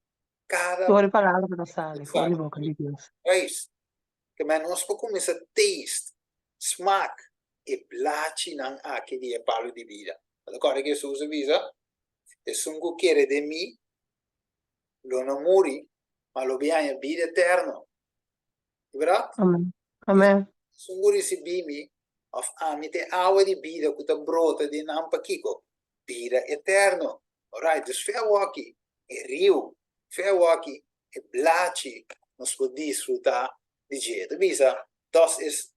Cada Dori palavra da sale, fuori boca di Deus. Christ. Che me non può come sa taste. Smaak e placi ng aki di e palo di vida. Allora che Gesù avvisa, e sungu chiede di me, lo non muri, ma lo viene vida eterno. Vero? Amen. Amen. Sungu ricevimi of amite awa di vida kuta brota di nampa kiko, vida eterno. Alright, dus fair walkie, e rio, fair walkie, e placi, nos può disfrutar di Dio. Visa, das is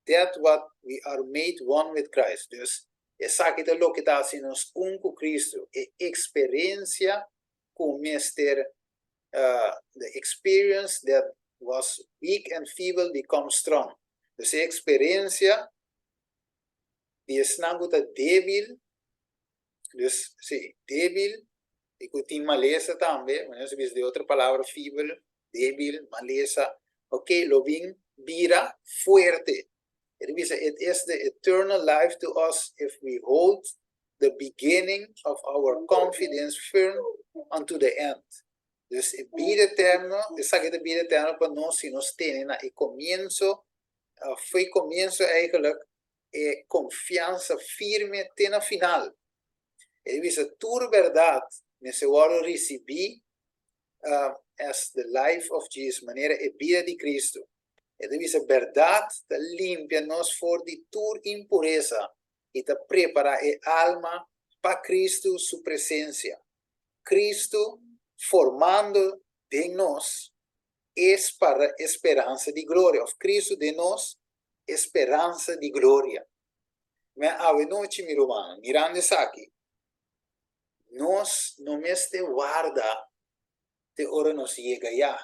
that what we are made one with Christ. Dus esa kita lo kita hacemos un con Cristo e experiencia con Mister the experience that was weak and feeble become strong. Dus experiencia die es naguta débil, dus sí, débil, y cutin maleza también, bueno, se dice de otra palabra, feeble, débil, maleza, ok, lo bien vira fuerte. It is the eternal life to us if we hold the beginning of our confidence firm unto the end. Dus el vida eterno, esa que de vida eterno para nós, si nos tienen el comienzo, fue comienzo eigenlijk, confianza firme ten final. Het is tu verdad, nesse oro recebi as the life of Jesus, manera e vida de Cristo. Het is verdad, te limpia nos for di tur impureza y te prepara el alma para Cristo su presencia. Cristo formando de nos es para esperanza de gloria. Of Cristo de nos esperanza de gloria. Me ave noche mi romano, mirando aquí. Nos no me este guarda de hora nos llega ya.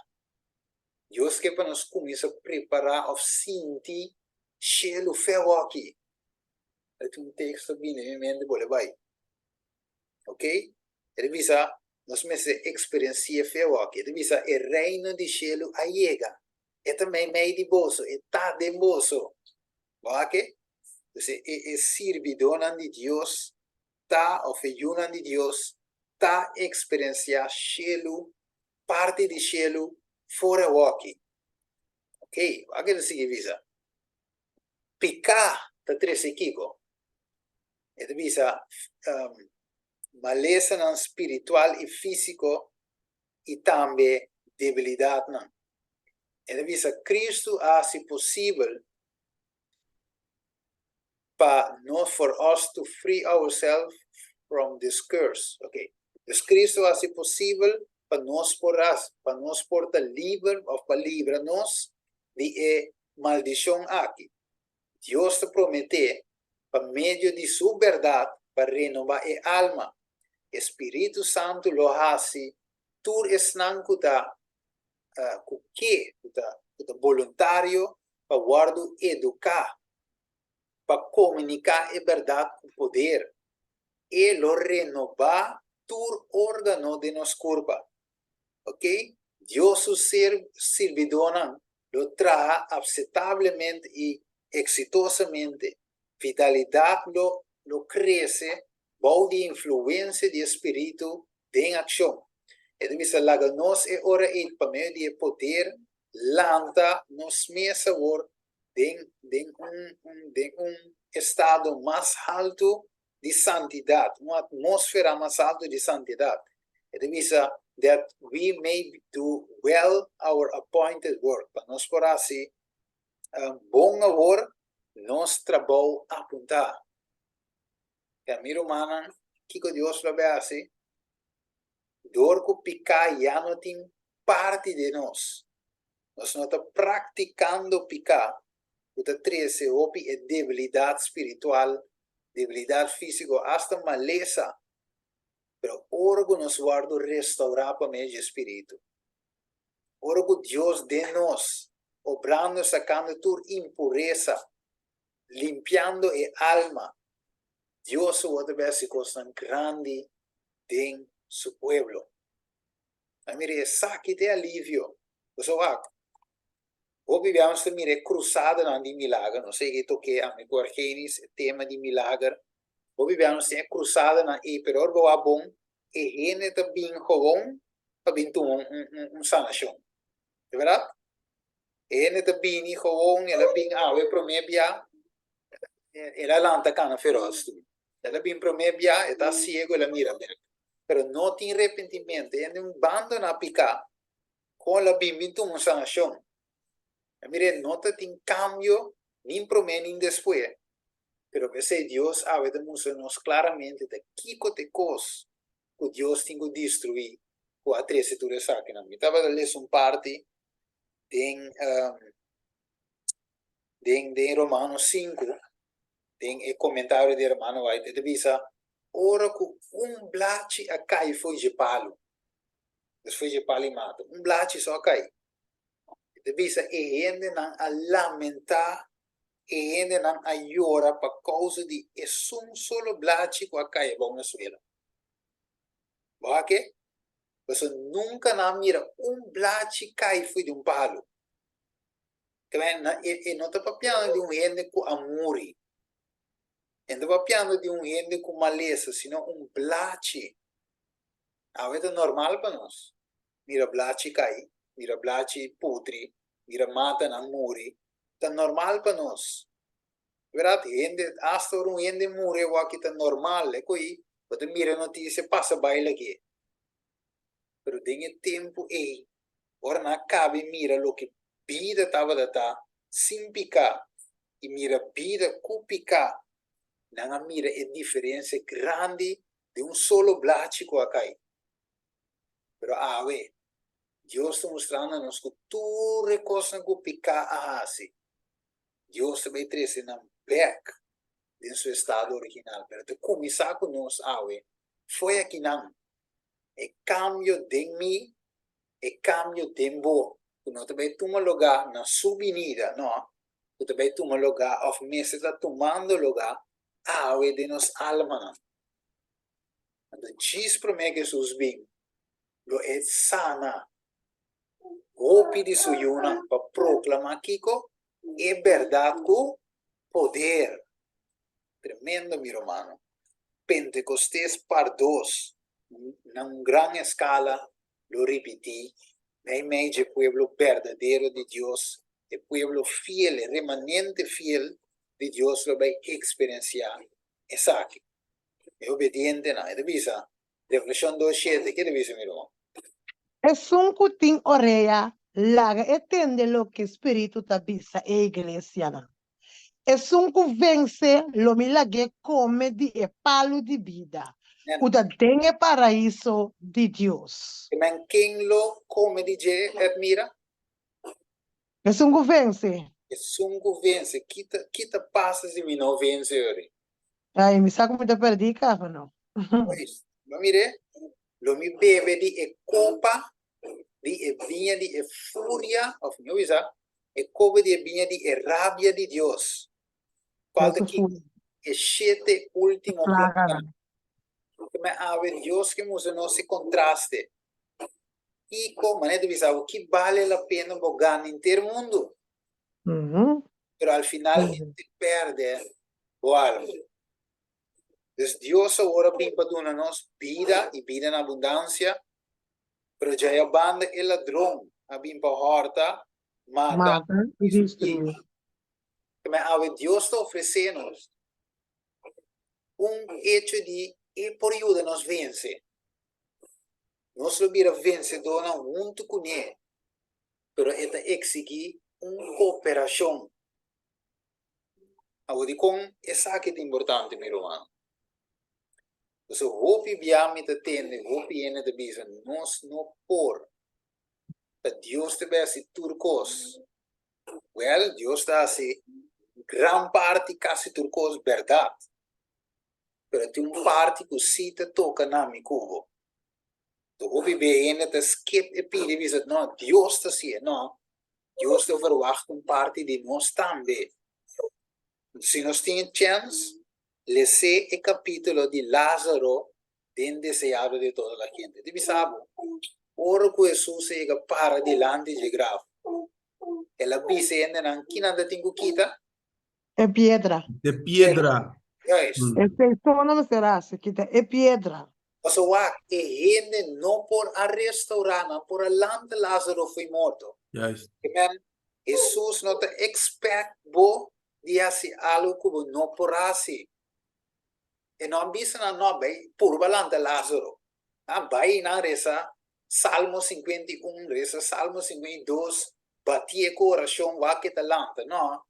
Dios que para nos comienza a preparar of sinti cielo feo aqui. É um texto bem em mente bole vai. Ok? Revisa nos meses experiencia feo aqui. Revisa el reino de cielo llega. É também meio de bolso, é tá de bolso. Va que? Entonces, é servidor de Deus, tá ofeyunan de Deus, tá experiencia cielo, parte de cielo fora aqui. Ok? Aquele significa picar da trece kiko. Ele visa maleza não espiritual e físico e também debilidade não. Ele visa Cristo se possível para nós for us to free ourselves from this curse. Ok? Dus Cristo se possível para nós porta livre ou para livrar-nos de maldição aqui. Deus te promete, por meio de sua verdade, para renovar a alma. Espírito Santo lo hace, tu esnan kuta voluntário para guardo educar, para comunicar a verdade com poder. E lo renovar tur órgano de nos curva. ¿Ok? Dios su servidor lo trae aceptablemente y exitosamente. Vitalidad lo crece bajo de influencia de espíritu de acción. Entonces, la nos es hora el para medio de poder lanta nos me sabor de un estado más alto de santidad, una atmósfera más alta de santidad. Entonces, that we may do well our appointed work. Para nós por assim, bom labor, nós trabalho apontar. E a minha irmã, que Deus lo ve assim, dorco picar já não tem parte de nós. Nós não estamos praticando picar. O que treze hopi é debilidade espiritual, debilidade física, hasta maleza. Pero orgo nos guardo restaurar para meio de espírito. Orgo Dios de nos, obrando, sacando tu impureza, limpiando el alma. Dios otra vez cosa grande en su pueblo. Mire, saque de alivio. O viviamo mire cruzada de milagre. Não sei que toque a mi Genesis, tema de milagre. O viviamo cruzada na e pero boa bom e gente também gewoon para bintu sanação. É verdade? Ele também gewoon, ela bem awe promebia, ela lanta cana feroz. Ela bem promebia, está ciego, ela mira bem. Pero não tem arrependimento, ele bando na picar, com ela bem bintu sanação. Mire, não tem cambio, nem promete, nem depois. Pero que se Deus a veces nos claramente de que cos que Deus tem que destruir com a trecetura saque na minha. Estava a ler parte de Romanos 5, tem o comentário de Romano White, ele diz, ora que blate a cai foi de palo. Foi de palo e mata. Blate só cai. Ele diz, e ainda não a lamentar e ainda não a llorar por causa de um solo blate que cai bom na suela. Por quê? Você nunca não mira blate cai foi de palo. E não está papiando de gente com amor. Não está papiando de gente com maleza, sino blate. A veces normal para nós. Mira blate cai, mira blate putri, mira mata não muri. Está normal para nós. Verdade? Gente, hasta gente muri, o aqui está normal. É que você mira a notícia, passa baile aqui. Pero tem tempo aí. Ora não cabe mira o que vida estava data sem picar. E mira vida com picar. Não mira a diferença grande de solo blate que cai. Pero ave, Deus está mostrando-nos que tudo é coisa que picar a assim. Deus vai trazer na back de seu estado original. Pero de começar com nós, ave, foi aqui não. É cambio de mim, é cambio de você. Não também toma lugar na subvenida, não. Não também toma lugar, of meses está tomando lugar, ave de nos almas. Então, diz para mim que Jesus bem, lo é sana. Hopi de suyuna para proclamar Kiko é verdade com poder. Tremendo, meu irmão. Pentecostés par dos, na grande escala, lo repeti, em meio de pueblo verdadeiro de Deus, de pueblo fiel, remanente fiel de Deus, lo vai experienciar. Essa aqui. É obediente, não. É de visa. Reflexão 2:7, que de visa, meu irmão? Es un cutín oreya, laga etende lo que espíritu tabisa e iglesia. Es un vence lo milagre come di e palo di vida. Uda tenga paraíso de Dios. Men quem lo come dice admira? Es un vence. É um vence. Kita passa se me não vence, ori. Ay, mi saco me te perdí, cabrón. Pois, mas mire, lo mi bebe di e copa, di e vinha di e furia, of mi avisa, e copa di e vinha di e rabbia di Dios. Falta Eso que fue. e siete último Plaga. plaga. Come ave Dios que usa no se contraste. E como né, divisão que vale a pena ganhar inteiro mundo, Uhum. pero al final te perde o alma. Entonces Dios ahora pimpa nos vida y vida en abundancia, pero ya hay banda el ladrón, a pimpa horta, mata, Mata e destrui. Como ave Dios te ofrecenos hecho de por ayuda nos vence. Nos lo vira vencedor junto con él, pero esta exige una cooperación. Agora, com essa que é importante, meu irmão. Então, hopi biami te tende, hopi ene te bisa, nós não por. Deus te vê assim turcos. Well, Deus está assim, gran parte casi turcos, verdade. Pero tem parte que sim te toca na mi cubo. Então, hopi biami te skip e pide bisa, não, Deus está assim, não. Deus te verwacht parte de nós também. Se nós temos chance, le sé el capítulo de Lázaro, den deseado de toda la gente. Te bisabo, ora que Jesús llega para delante de grave. El avise en quien anda tengo quita. É pedra. De piedra. Yes. Esse som não será, se quita. É pedra. O sea, gente no por a restaurar, no por alante Lázaro fue muerto. Juist. Amen. Jesús no te expect bo de hacer algo como no por así. E non bisogna no bei pur balante Lázaro. Bai na resa Salmo 51, resa Salmo 52, batie coração va que talanta, no?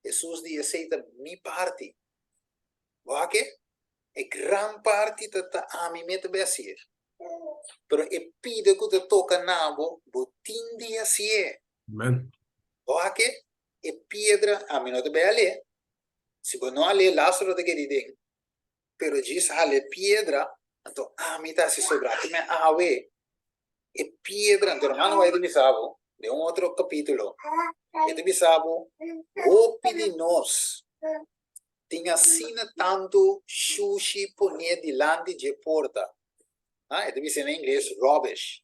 Jesus diz aceita mi parte. Va que? E gran parte ta a mi mete besir. Pero e pide que te toca nabo, botin di asie. Amen. Va que? E piedra a mi no te bele. Se no ale Lázaro de que diden. Pero diz ale piedra, então a mim tá se sobrar que me awe e piedra, então hermano vai de bisabo de outro capítulo. E de bisabo o pedinos tinha sina tanto sushi poner delante de porta. Ah, e de bisabo em inglês rubbish.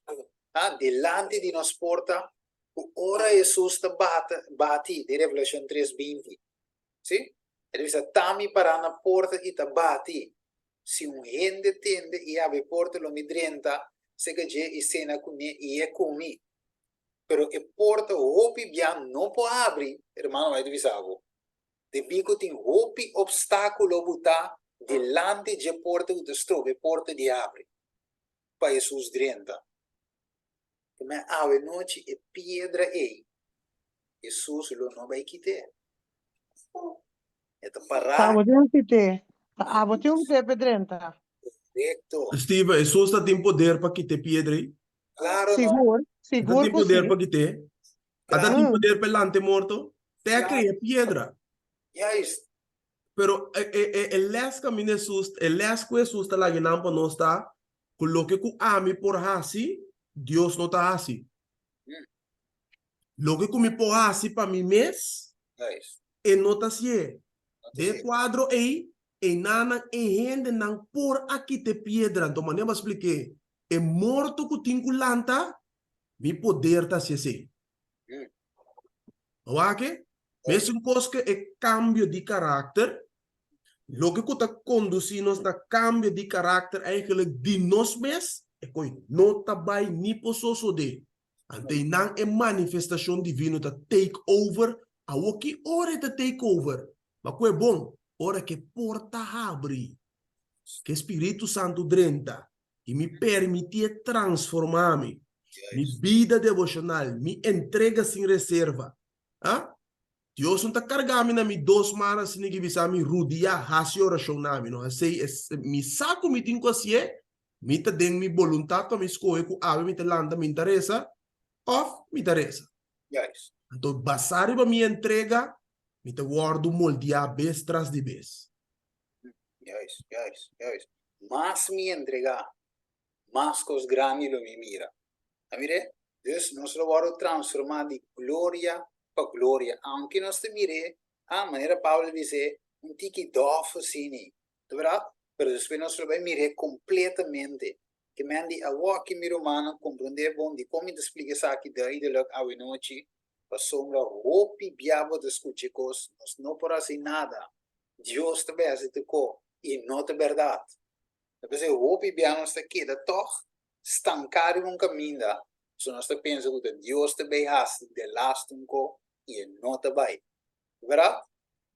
Ah, delante de nos porta, o ora Jesus te bate de Revelação 3:20. Sim? Ele diz, tami para na porta e te bate. Se gente tende e abre porta lo midrenta, se que je e cena com e é comi. Pero e porta hopi bian não pode abrir, hermano, vai divisavo. De bico tem hopi obstáculo buta delante de porta que te porta de abre. Para Jesus drenta. Mas ave noite e pedra ei. Jesus lo não vai quitar. Eta parar. Tá, tem um que Ah, vou ter um que pedrenta. Correcto. Steve, Jesus tem poder para quitar piedra. Claro, no. Seguro, Tem seguro que poder sim. para quitar. Claro. Tem poder para lante morto. Te cria piedra. Yes. Pero el les camino Jesus, el les que Jesus está lá guinando para nós tá, coloque que ami por assim, Deus não tá assim. Lo que comi por assim para mim mês, Yes. e não tá assim. De quadro aí, e nana e gente não por aqui te piedra. Então, maneira eu expliquei. É morto que tem que lanta, mi poder tá assim. Ok? Mesmo coisa que é cambio de caráter, lo que está conduzindo na cambio de caráter eigenlijk de nós mesmos, é que não está bem nem posso de. Ante não é manifestação divina da take over, a o que hora de take over. Mas que é bom, hora que porta abre, que Espírito Santo drenta e me permite transformar-me, minha vida devocional, me entrega sem reserva. Ah? Deus não está carregando na minha 2 semanas sem que visa me rudia a oração na minha, não sei, me saco me tenho assim, me tá dando minha vontade para me escolher com a me tá landa me interessa, ou me interessa. Yes. Então, basar para minha entrega, me tá guardo moldear vez tras de vez. Yes. Yes. Yes. Mas me entregar, mais cos grandes lo me mira. Amire? Deus nos lo va a transformar de glória para glória. Aunque nós te mire, a maneira Paulo diz, um tiki dofo sini. De verdade? Pero después nós vai mirar completamente. Que men di awa que miro mana compreender bom de como te explica isso aqui daí de logo a noite. A sombra roupi biabo de escuche cos, nós não por assim nada. Deus te beze te co e não te verdade. Depois eu roupi biabo nós te queda toch estancado um caminho da. So nós te pensa que Deus te behaste de last um co e não te vai. Verdade?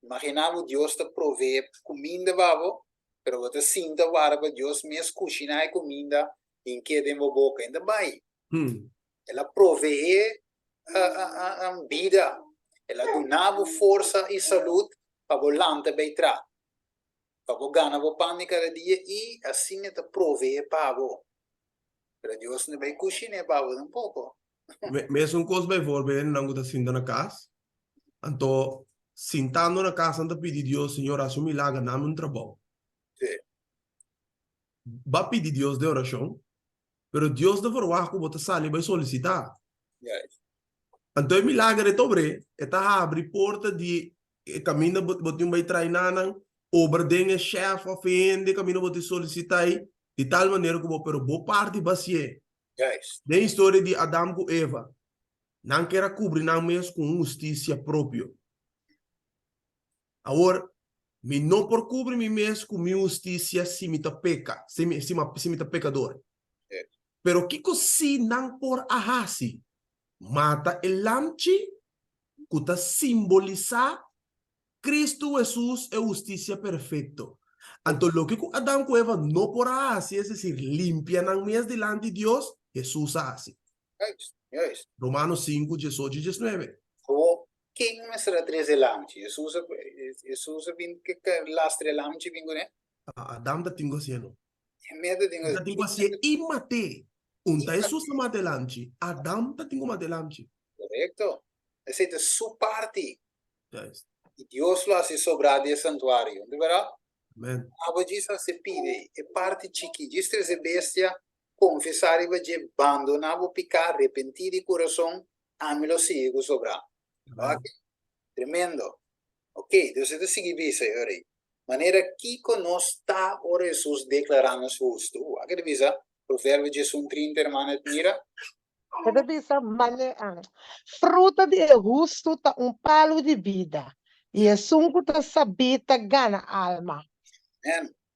Imaginamos Deus te provee comida babo, pero você sinta warba Deus mesmo cozinhar comida em que tem boca ainda vai. Ela provee a vida, ela donava força e saúde para volante bem tra, para ganhar o pão de cada dia e assim ela provee para você. Pero Deus não vai cozinhar para você um pouco. Mesmo coisa bijvoorbeeld, não está sentando na casa. Então, sentando na casa, anda pedir Deus, Senhor, haz um milagre, dá-me um trabalho. Sim. Vai pedir Deus de oração, pero Deus de verwacht que você sai vai solicitar. Yes. Então, o milagre é sobre, está abre porta de caminho botar vai treinar, obra chef of de caminho botar solicitar de tal maneira que pero boa parte bacia. Yes. Da história de Adão com Eva, não quer cobrir não mesmo com justiça própria. Agora, me não por cobrir me mesmo com minha justiça se me peca, se me pecador. Yes. Pero que se não por ahasi, mata el lamchi, que está simbolizar Cristo Jesus é justiça perfeito. Então, lo que Adão com Eva não por ahasi, es decir, limpia não mesmo delante de Deus, Jesus hace. Yes. Yes. Romanos 5, 18 e 19. O quem me será 13 lamchi? Jesus vem que lastre lamchi vem né? Adam da tingo sieno. Medo de Da tingo sie imate. Unta Jesus na mate lamchi. Adam da tingo mate lamchi. Correcto. Essa é su parte. Yes. E Deus lo hace sobrar de santuário, de verdade? Amen. A Jesus se pide, é parte chiqui, distre se bestia, confessar e de abandonar o picar, arrepentir de coração, amelo sigo sobrar. Ok? Tremendo. Ok, Deus é de seguir isso, aí. Maneira que conosco está o Jesus declarando justo. Aqui divisa, provérbio de 30, irmã, mira. Cada vez fruta de justo tá palo de vida. E é sungo tá sabita gana alma.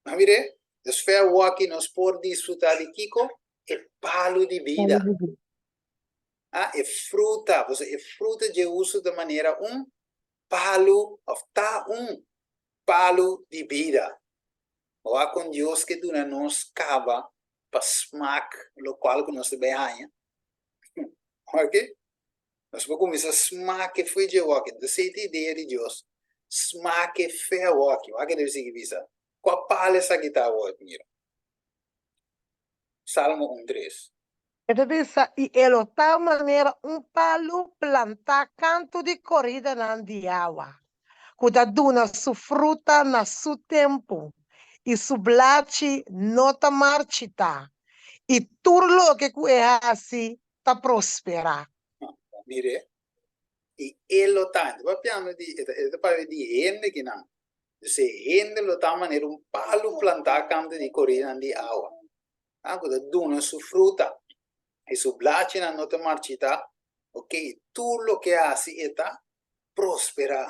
Mas mire, Deus fez o aqui nós por desfrutar de Kiko, é palo de vida. É fruta, você é fruta de uso de maneira palo, tá palo de vida. Ou com Deus que dura nos cava para smack, lo qual que nós também ganha. Ok? Nós vamos começar a smack foi de walking, da sete ideia de Deus. Smack fair walking, o que deve ser visa. Qual pala essa guitarra hoje, mira? Salmo 1:3. E ele tal maneira palo plantar canto de corrida na água. Cuida duna su fruta na su tempo. E su blachi nota marchita. E turlo que é assim, tá prospera. Mire, e ele tá, parliamo di gente che non. Se gente lo tá maneira palo plantar canto di corrida di acqua. Cuida duna su fruta. E su blachi na nota marchita. Ok, tu lo che hasi eta prospera.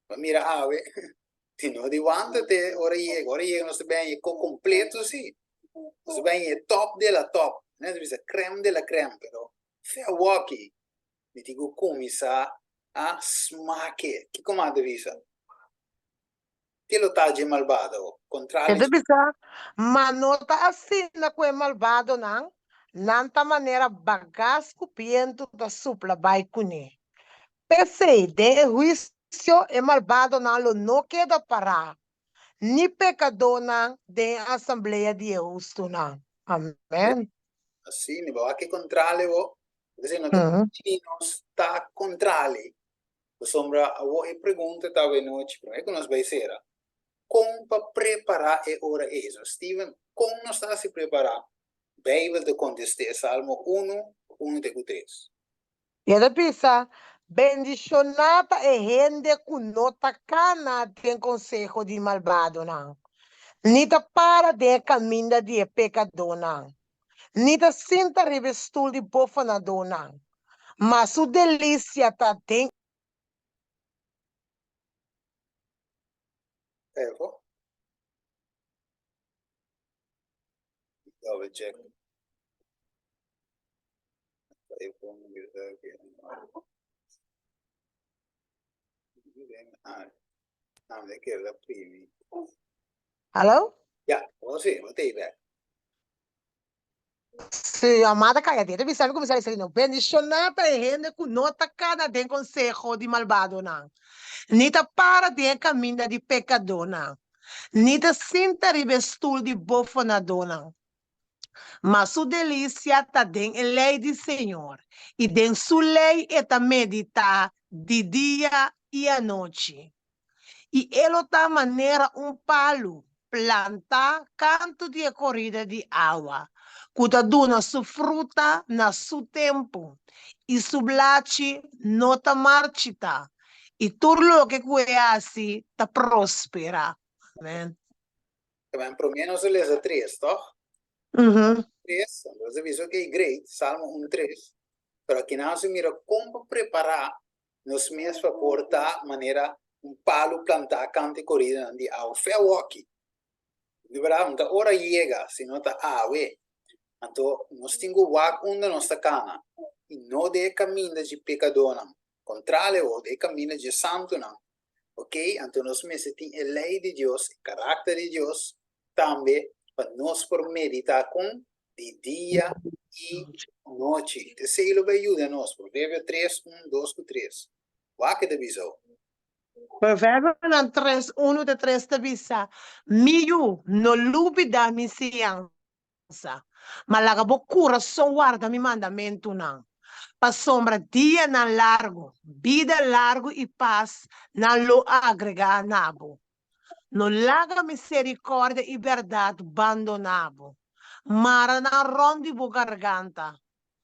Ma mira, ave, ti no di quanto te ora llega, non sta bene, completo sì. Non sta bene, è top della top. Non è vista creme della creme, però. Fair walkie. Mi dico come sa a smacche. Che comando visa? Che lo tagli malvado? Contrario. Kada bisa, manota assim na kwe malvado nang, nanta maneira bagas cupiento da supla vai kune. Pensei, de juízo e malvado nang lo no queda parar. Ni pecador nang de assembleia de justo nang. Amen. Sì, ne va che contrario. Se non sta contrario. Sombra a voi pregunta tava noite, però ecco nos vai sera. Como para preparar é hora isso. Steven, como nós está se preparar? Bíblia de contestar Salmo 1, 3. Kada bisa, bendicionada e gente que nota cana tem consejo de malvado nang. Nita para de caminho de pecador não. Nita sinta revestul de bofanador não. Mas o delícia tá dentro. Ecco. Double check. Non è che la primi. Hello? Yeah, sì, what è that? Se a amada caiadeira, me sabe como se não bendicionar para rende com nota cada den consejo de malvado não. Nita para de caminho de pecador não. Nita sinta revestul de bofanador não. Mas sua delícia está dentro da lei do Senhor. E dentro sua lei está meditar de dia e à noite. E ele está maneira palo, plantar canto de corrida de água. Que dona sua fruta na seu tempo. E sua blache não está marchita. E tudo o que assim está prospera. Amém. Ma più o meno le 3, toch? Uhum. 3, entonces visto que é great, Salmo 1:3. Pero aqui nós mira como preparar nos meses para portar maneira palo plantar cante corrida de ao ferro aqui. De verdade, então hora chega, se não tá ave. Então nós temos wak onde nós tá cana. E não de caminho de pecador não. Contrário, de caminho de santo não. Ok? Então nós meses tem a lei de Deus, o caráter de Deus, também para nós por meditar com de dia e noite. Então, ele vai ajudar nós. Provérbio 3, 1, 2, 3. Wak de visão. Provérbio 3, 1 de 3 te bisa. Miu no lubi da misiança. Malaga bocura só guarda mi mandamento não. Pa sombra dia na largo, vida largo e paz na lo agrega nabo. No laga misericórdia e verdade abandonabo. Mara na rondi bo garganta.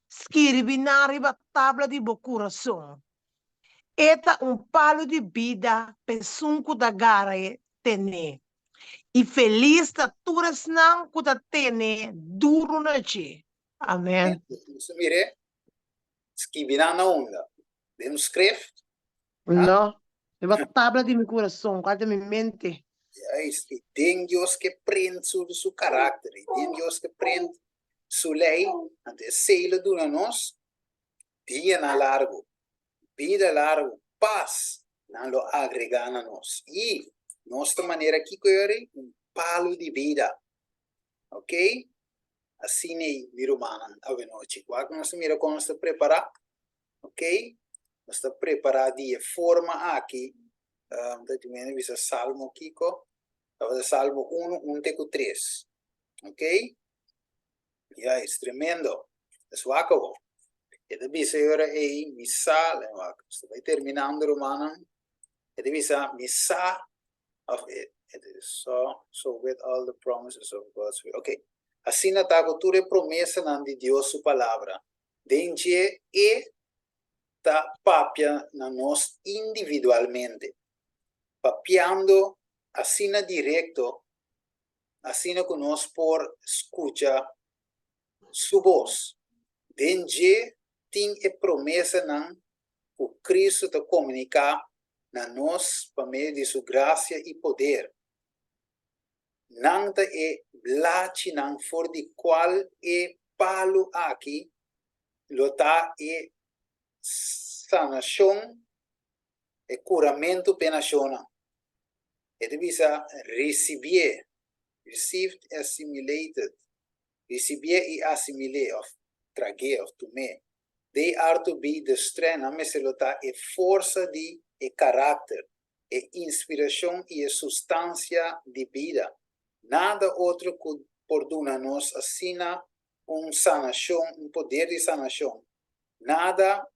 Scrivi na riba tabla di bo coração. Eta palo de vida, pesunco da gare tene. E feliz da turas não kuda tene duro na che. Amém. Então, mire, escreverá na onda. Demos escreve. Não. Leva tabla de meu coração, guarda minha mente. E tem Deus que prende sobre seu caráter. E tem Deus que prende sua lei. Então, se ele dura nós, dia na largo, vida largo, paz, não lo agrega na nós. E, nossa maneira aqui, palo de vida. Ok? Assim é, miro mana, a noite. Quando nós mira como nós preparar, ok? Nós está preparado de forma aqui. Dat je visa Salmo Kiko. Dat is Salmo 1, 1-3. Ok? Ja, é tremendo. Es wakker. E de visa ora é missal. Você vai terminando romana. E de visa missa of it. It is so with all the promises of God's will. Ok. Assim na tago ture promessa de Deus sua palavra. Denje e ta papia na nós individualmente. Papiando assina direto, assina con nos por escucha su voz. Denje ting e promessa nan o Cristo te comunica na nos por meio de sua graça e poder. Nanta e blachi nan for di qual e palo aqui, lota e sanação e curamento penasiona. It is a recibir, received, assimilated, recibir e assimiler, of trager, of to me. They are to be the strength, ameselota, e força de, e caráter, e inspiração e substância de vida. Nada outro por nos assina sanação, poder de sanação. Nada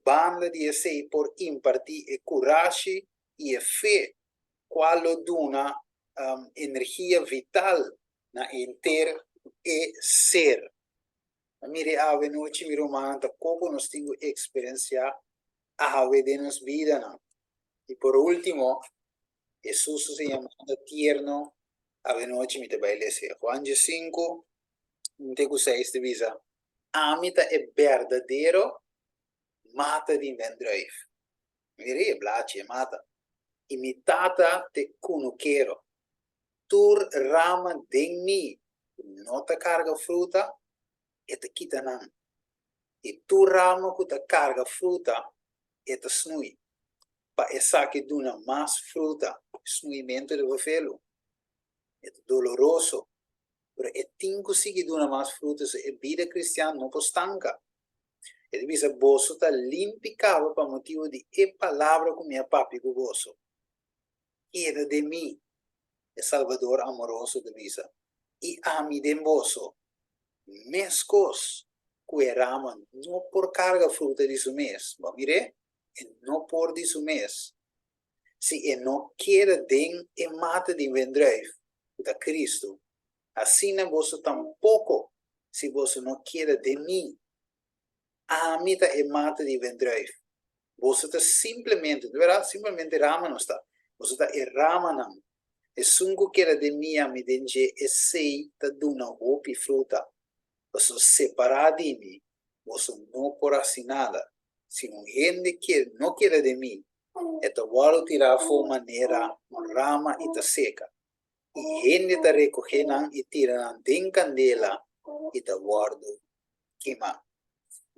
banda de esse por impartir e coragem e fé. Qual dona energia vital na inteiro e ser. Mire, ave noite, miro manta, como nós temos experiência ave de nos vida. E por último, Jesus se llama tierno A noite me te vai ler Juan 5, te ku 6 divisa. Amita é verdadeiro, mata de vendreif. Mire, blache, mata. Imitata te kunuquero. Tur rama de mi, nota carga fruta, e te quita nan. E tu rama que te carga fruta, e te snui. Pa essa que duna mais fruta, snuimento de velo. É doloroso. Pero é tingo que duna mais frutas, e vida cristiana não postanca. E divisa bolso tá limpicava para motivo de e palavra com minha papi com bolso. Era de mim, é Salvador amoroso divisa. E a mim de bolso, mescos, cuerama, não por carga fruta de su mês. Mas mire, não por de su mês. Se não quer den e mata de vendreif, da Cristo, assim não bolso tampouco, se você não quer de mim. A mita e mata de vendreif. Você está simplesmente, de verdade, simplesmente rama não está. Você está rama não. E sungo que era de minha me denge e sei ta duna hopi fruta. Você separar de mim. Você não por assim nada. Se um gente que não quer de mim, é ta walo tirar for maneira rama e ta seca. E gente ta recoger não e tira não den candela e ta guardo queimar.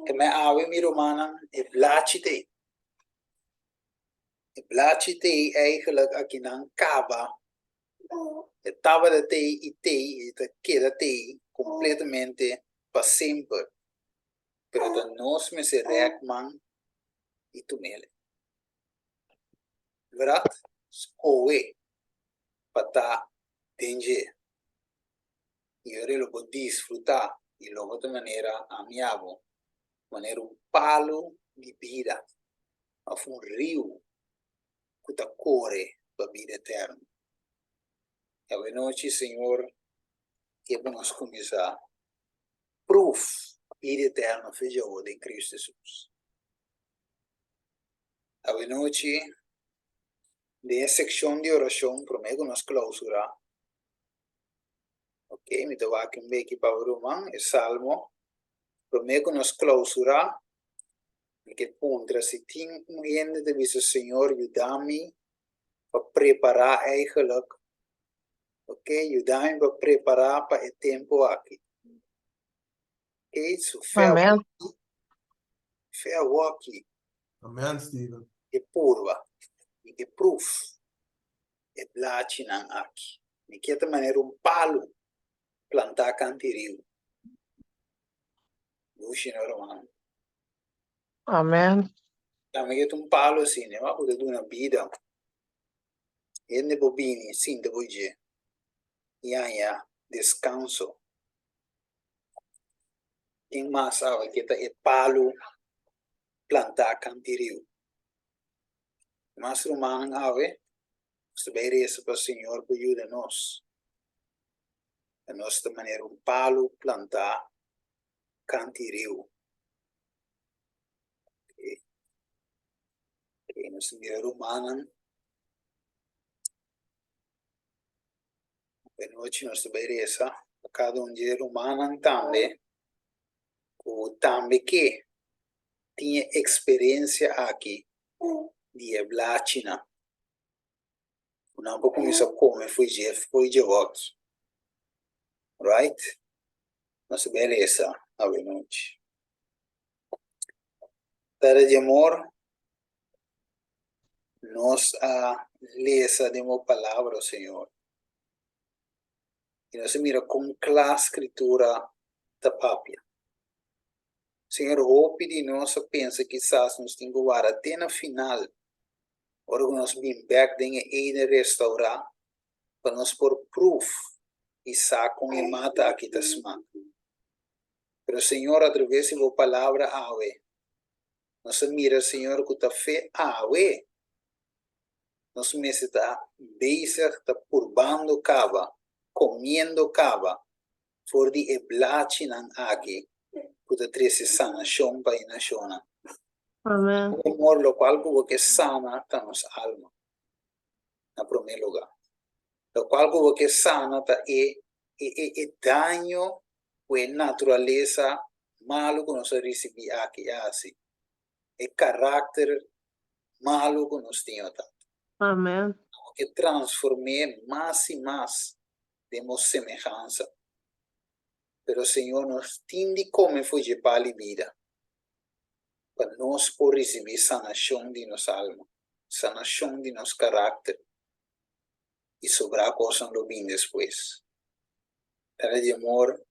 E me ave mi romana e blachite. E blachite eigenlijk aqui não cava. E tava de te e te queda te completamente para sempre. Pero de nós me se rekman e tu mele. Verdade? Owe. Pata danger. E eu lo vou desfrutar e lo de maneira amiável. Maneira palo de vida. Of um rio que te corre para a vida eterna. E a noite, Senhor, que vamos começar. Proof, vida eterna, feijão em Cristo Jesus. A noite, de secção de oração, prometo nos clausurar. Ok, me dou aqui aqui para o Romão, é Salmo. Prometo nos clausurar. Porque contra se tem gente de vice Senhor, ajuda-me para preparar eigenlijk. Ok, ajuda-me para preparar para o tempo aqui. Ok, so Amen. fair walk Amen, Stephen. e purva. E que proof. E blachi nan aqui. De que maneira palo plantar cantirio. Luci no romano. Amen. Também que palo assim, né? Mas pode dar uma vida. E ne bobini, sim, de hoje. Ya, descanso. Quem mais sabe que é palo plantar cantirio. Mas romano ave, se bem isso para o Senhor que ajuda nós. A nossa maneira palo plantar cantirio. E nós mira romano. A noite nós bem isso. Cada dia romano também. O também que tinha experiência aqui de blachina. Não vou começar como foi de volta. Right? Nós beleza a noite. Para de amor, nós lesa de uma palavra, Senhor. E nós mira com classe escritura da papia. Senhor, hope de nós pensa que quizás nos tem que guardar até na final. Ora nós bem back em restaurar para nós por proof e com e mata aqui da semana. Pero Senhor, através da palavra ave, nós mira, Senhor, que a fé ave, nós está bezig, está purbando cava, comendo cava, for die eblachi nan aqui, que a trece sanação para a nação. Amen. O amor, lo qual que sana está nos alma, na primeiro lugar. Lo cual como que sana e daño pues naturaleza malo que nos recibe aquí así. El carácter malo que nos tiene. Amén. Que transforme más y más demos semejanza. Pero Señor nos tiende como fue llevar la vida. Para nos por recibir sanación de nos alma, sanación de nos carácter. Y sobrar cosas lo bien después. Para de amor,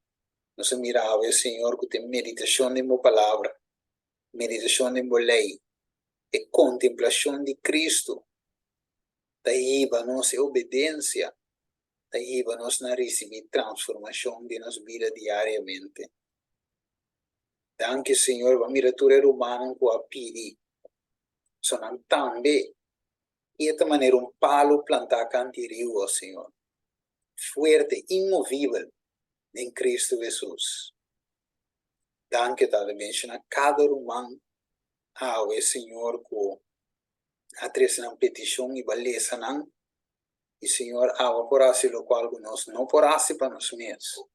nos miraba el Señor que tem meditación de mi palabra, meditación de mi ley, y contemplación de Cristo. De ahí va nuestra obediencia. De ahí va nos recibir transformación de nuestra vida diariamente. Danke, Señor, va miratura humana que a pedir. Sonan también. Y de esta manera un palo plantar cantirio, Señor. Fuerte, inmovível en Cristo Jesús. Danke, Tata, menciona cada humano. Señor, que atresa una petición y beleza, y Señor, por hacer lo cual nos no por hacer para nosotros mismos.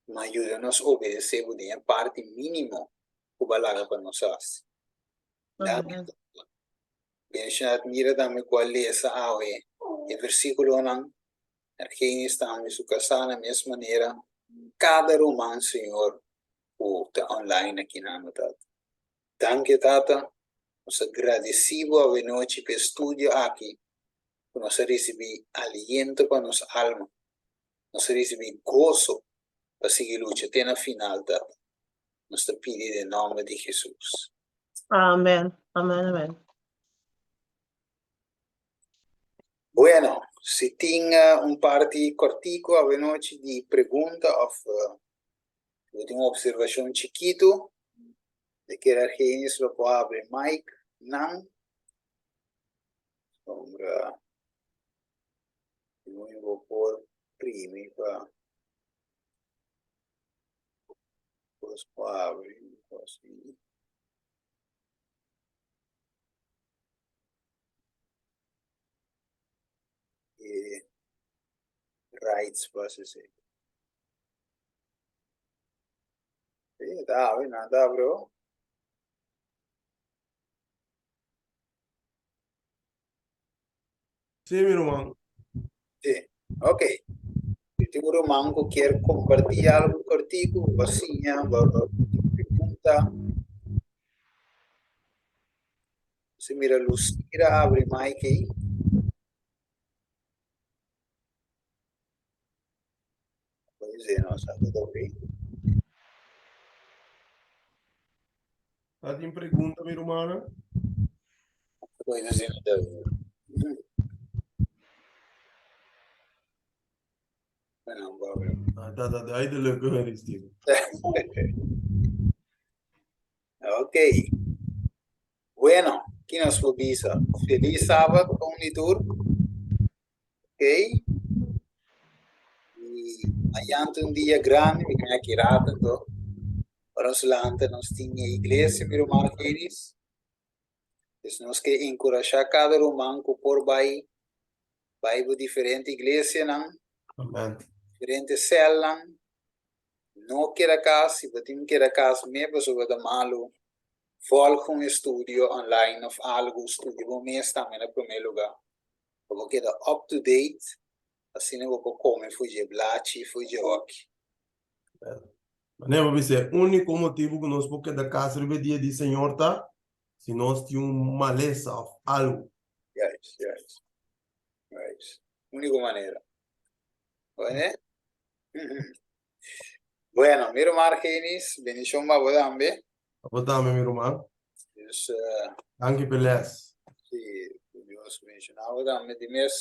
Mas ayúdanos a obedecer de parte mínimo que balaga para nosotros. Amén. Menciona, mira, dame cuál es el versículo, Génesis está en su casa de la misma manera. Cada román, Señor, está online aquí en la Tata. Danke, Tata. Nos agradecemos a noche que estudio aquí. Nos recibir aliento para nuestra alma. Nos recibir gozo para seguir lucha. Tiene final, Tata. Nos te pide en nombre de Jesús. Amén. Amén. Amén. Bueno, si tenga un parte cortico a noche de pregunta o una observación chiquito, de que el Génesis lo puede abrir Mike, Nan. Sombra. Luego por primi para pues puede abrir así. Rights vas a ser. Sí, nada, bro. Sí, mi hermano. Sí, ok. Si tu romango quiere compartir algo cortico, vacinha, pregunta. Se mira Lucira, abre mic aí. Pois é, nossa, tudo bem. ¿Alguien pregunta, mi hermana? Pois é, tudo bem. Não, Gabriel. Ahí te lo que eres, tío. Ok. Bueno, aqui nos visa. Feliz sábado, Unitur. Ok. E amanhã tem dia grande, me ganha aqui rata, então. Para os lantes, nós tínhamos a igreja, meu irmão Genis. Então, nós queremos encorajar cada romano que por vai para diferente igreja, não? Amén. Diferente célula. Não quer casa, se você não quer casa, mesmo se você malo, volta estudio online ou algo, estudio, vou mesmo também no primeiro lugar. Vou quedar up to date, assim eu vou comer, fugir blate, fugir rock. Mané, dice, único motivo que nos porque da casa el día de Señor ta, si nos tiene un maleza o algo. Yes. Right. Única maneira. Bueno, bueno, mi hermano Genis, bendición para vos también. Apotame, mi hermano. Dios, Anche per les. sí, Dios bendicionado también.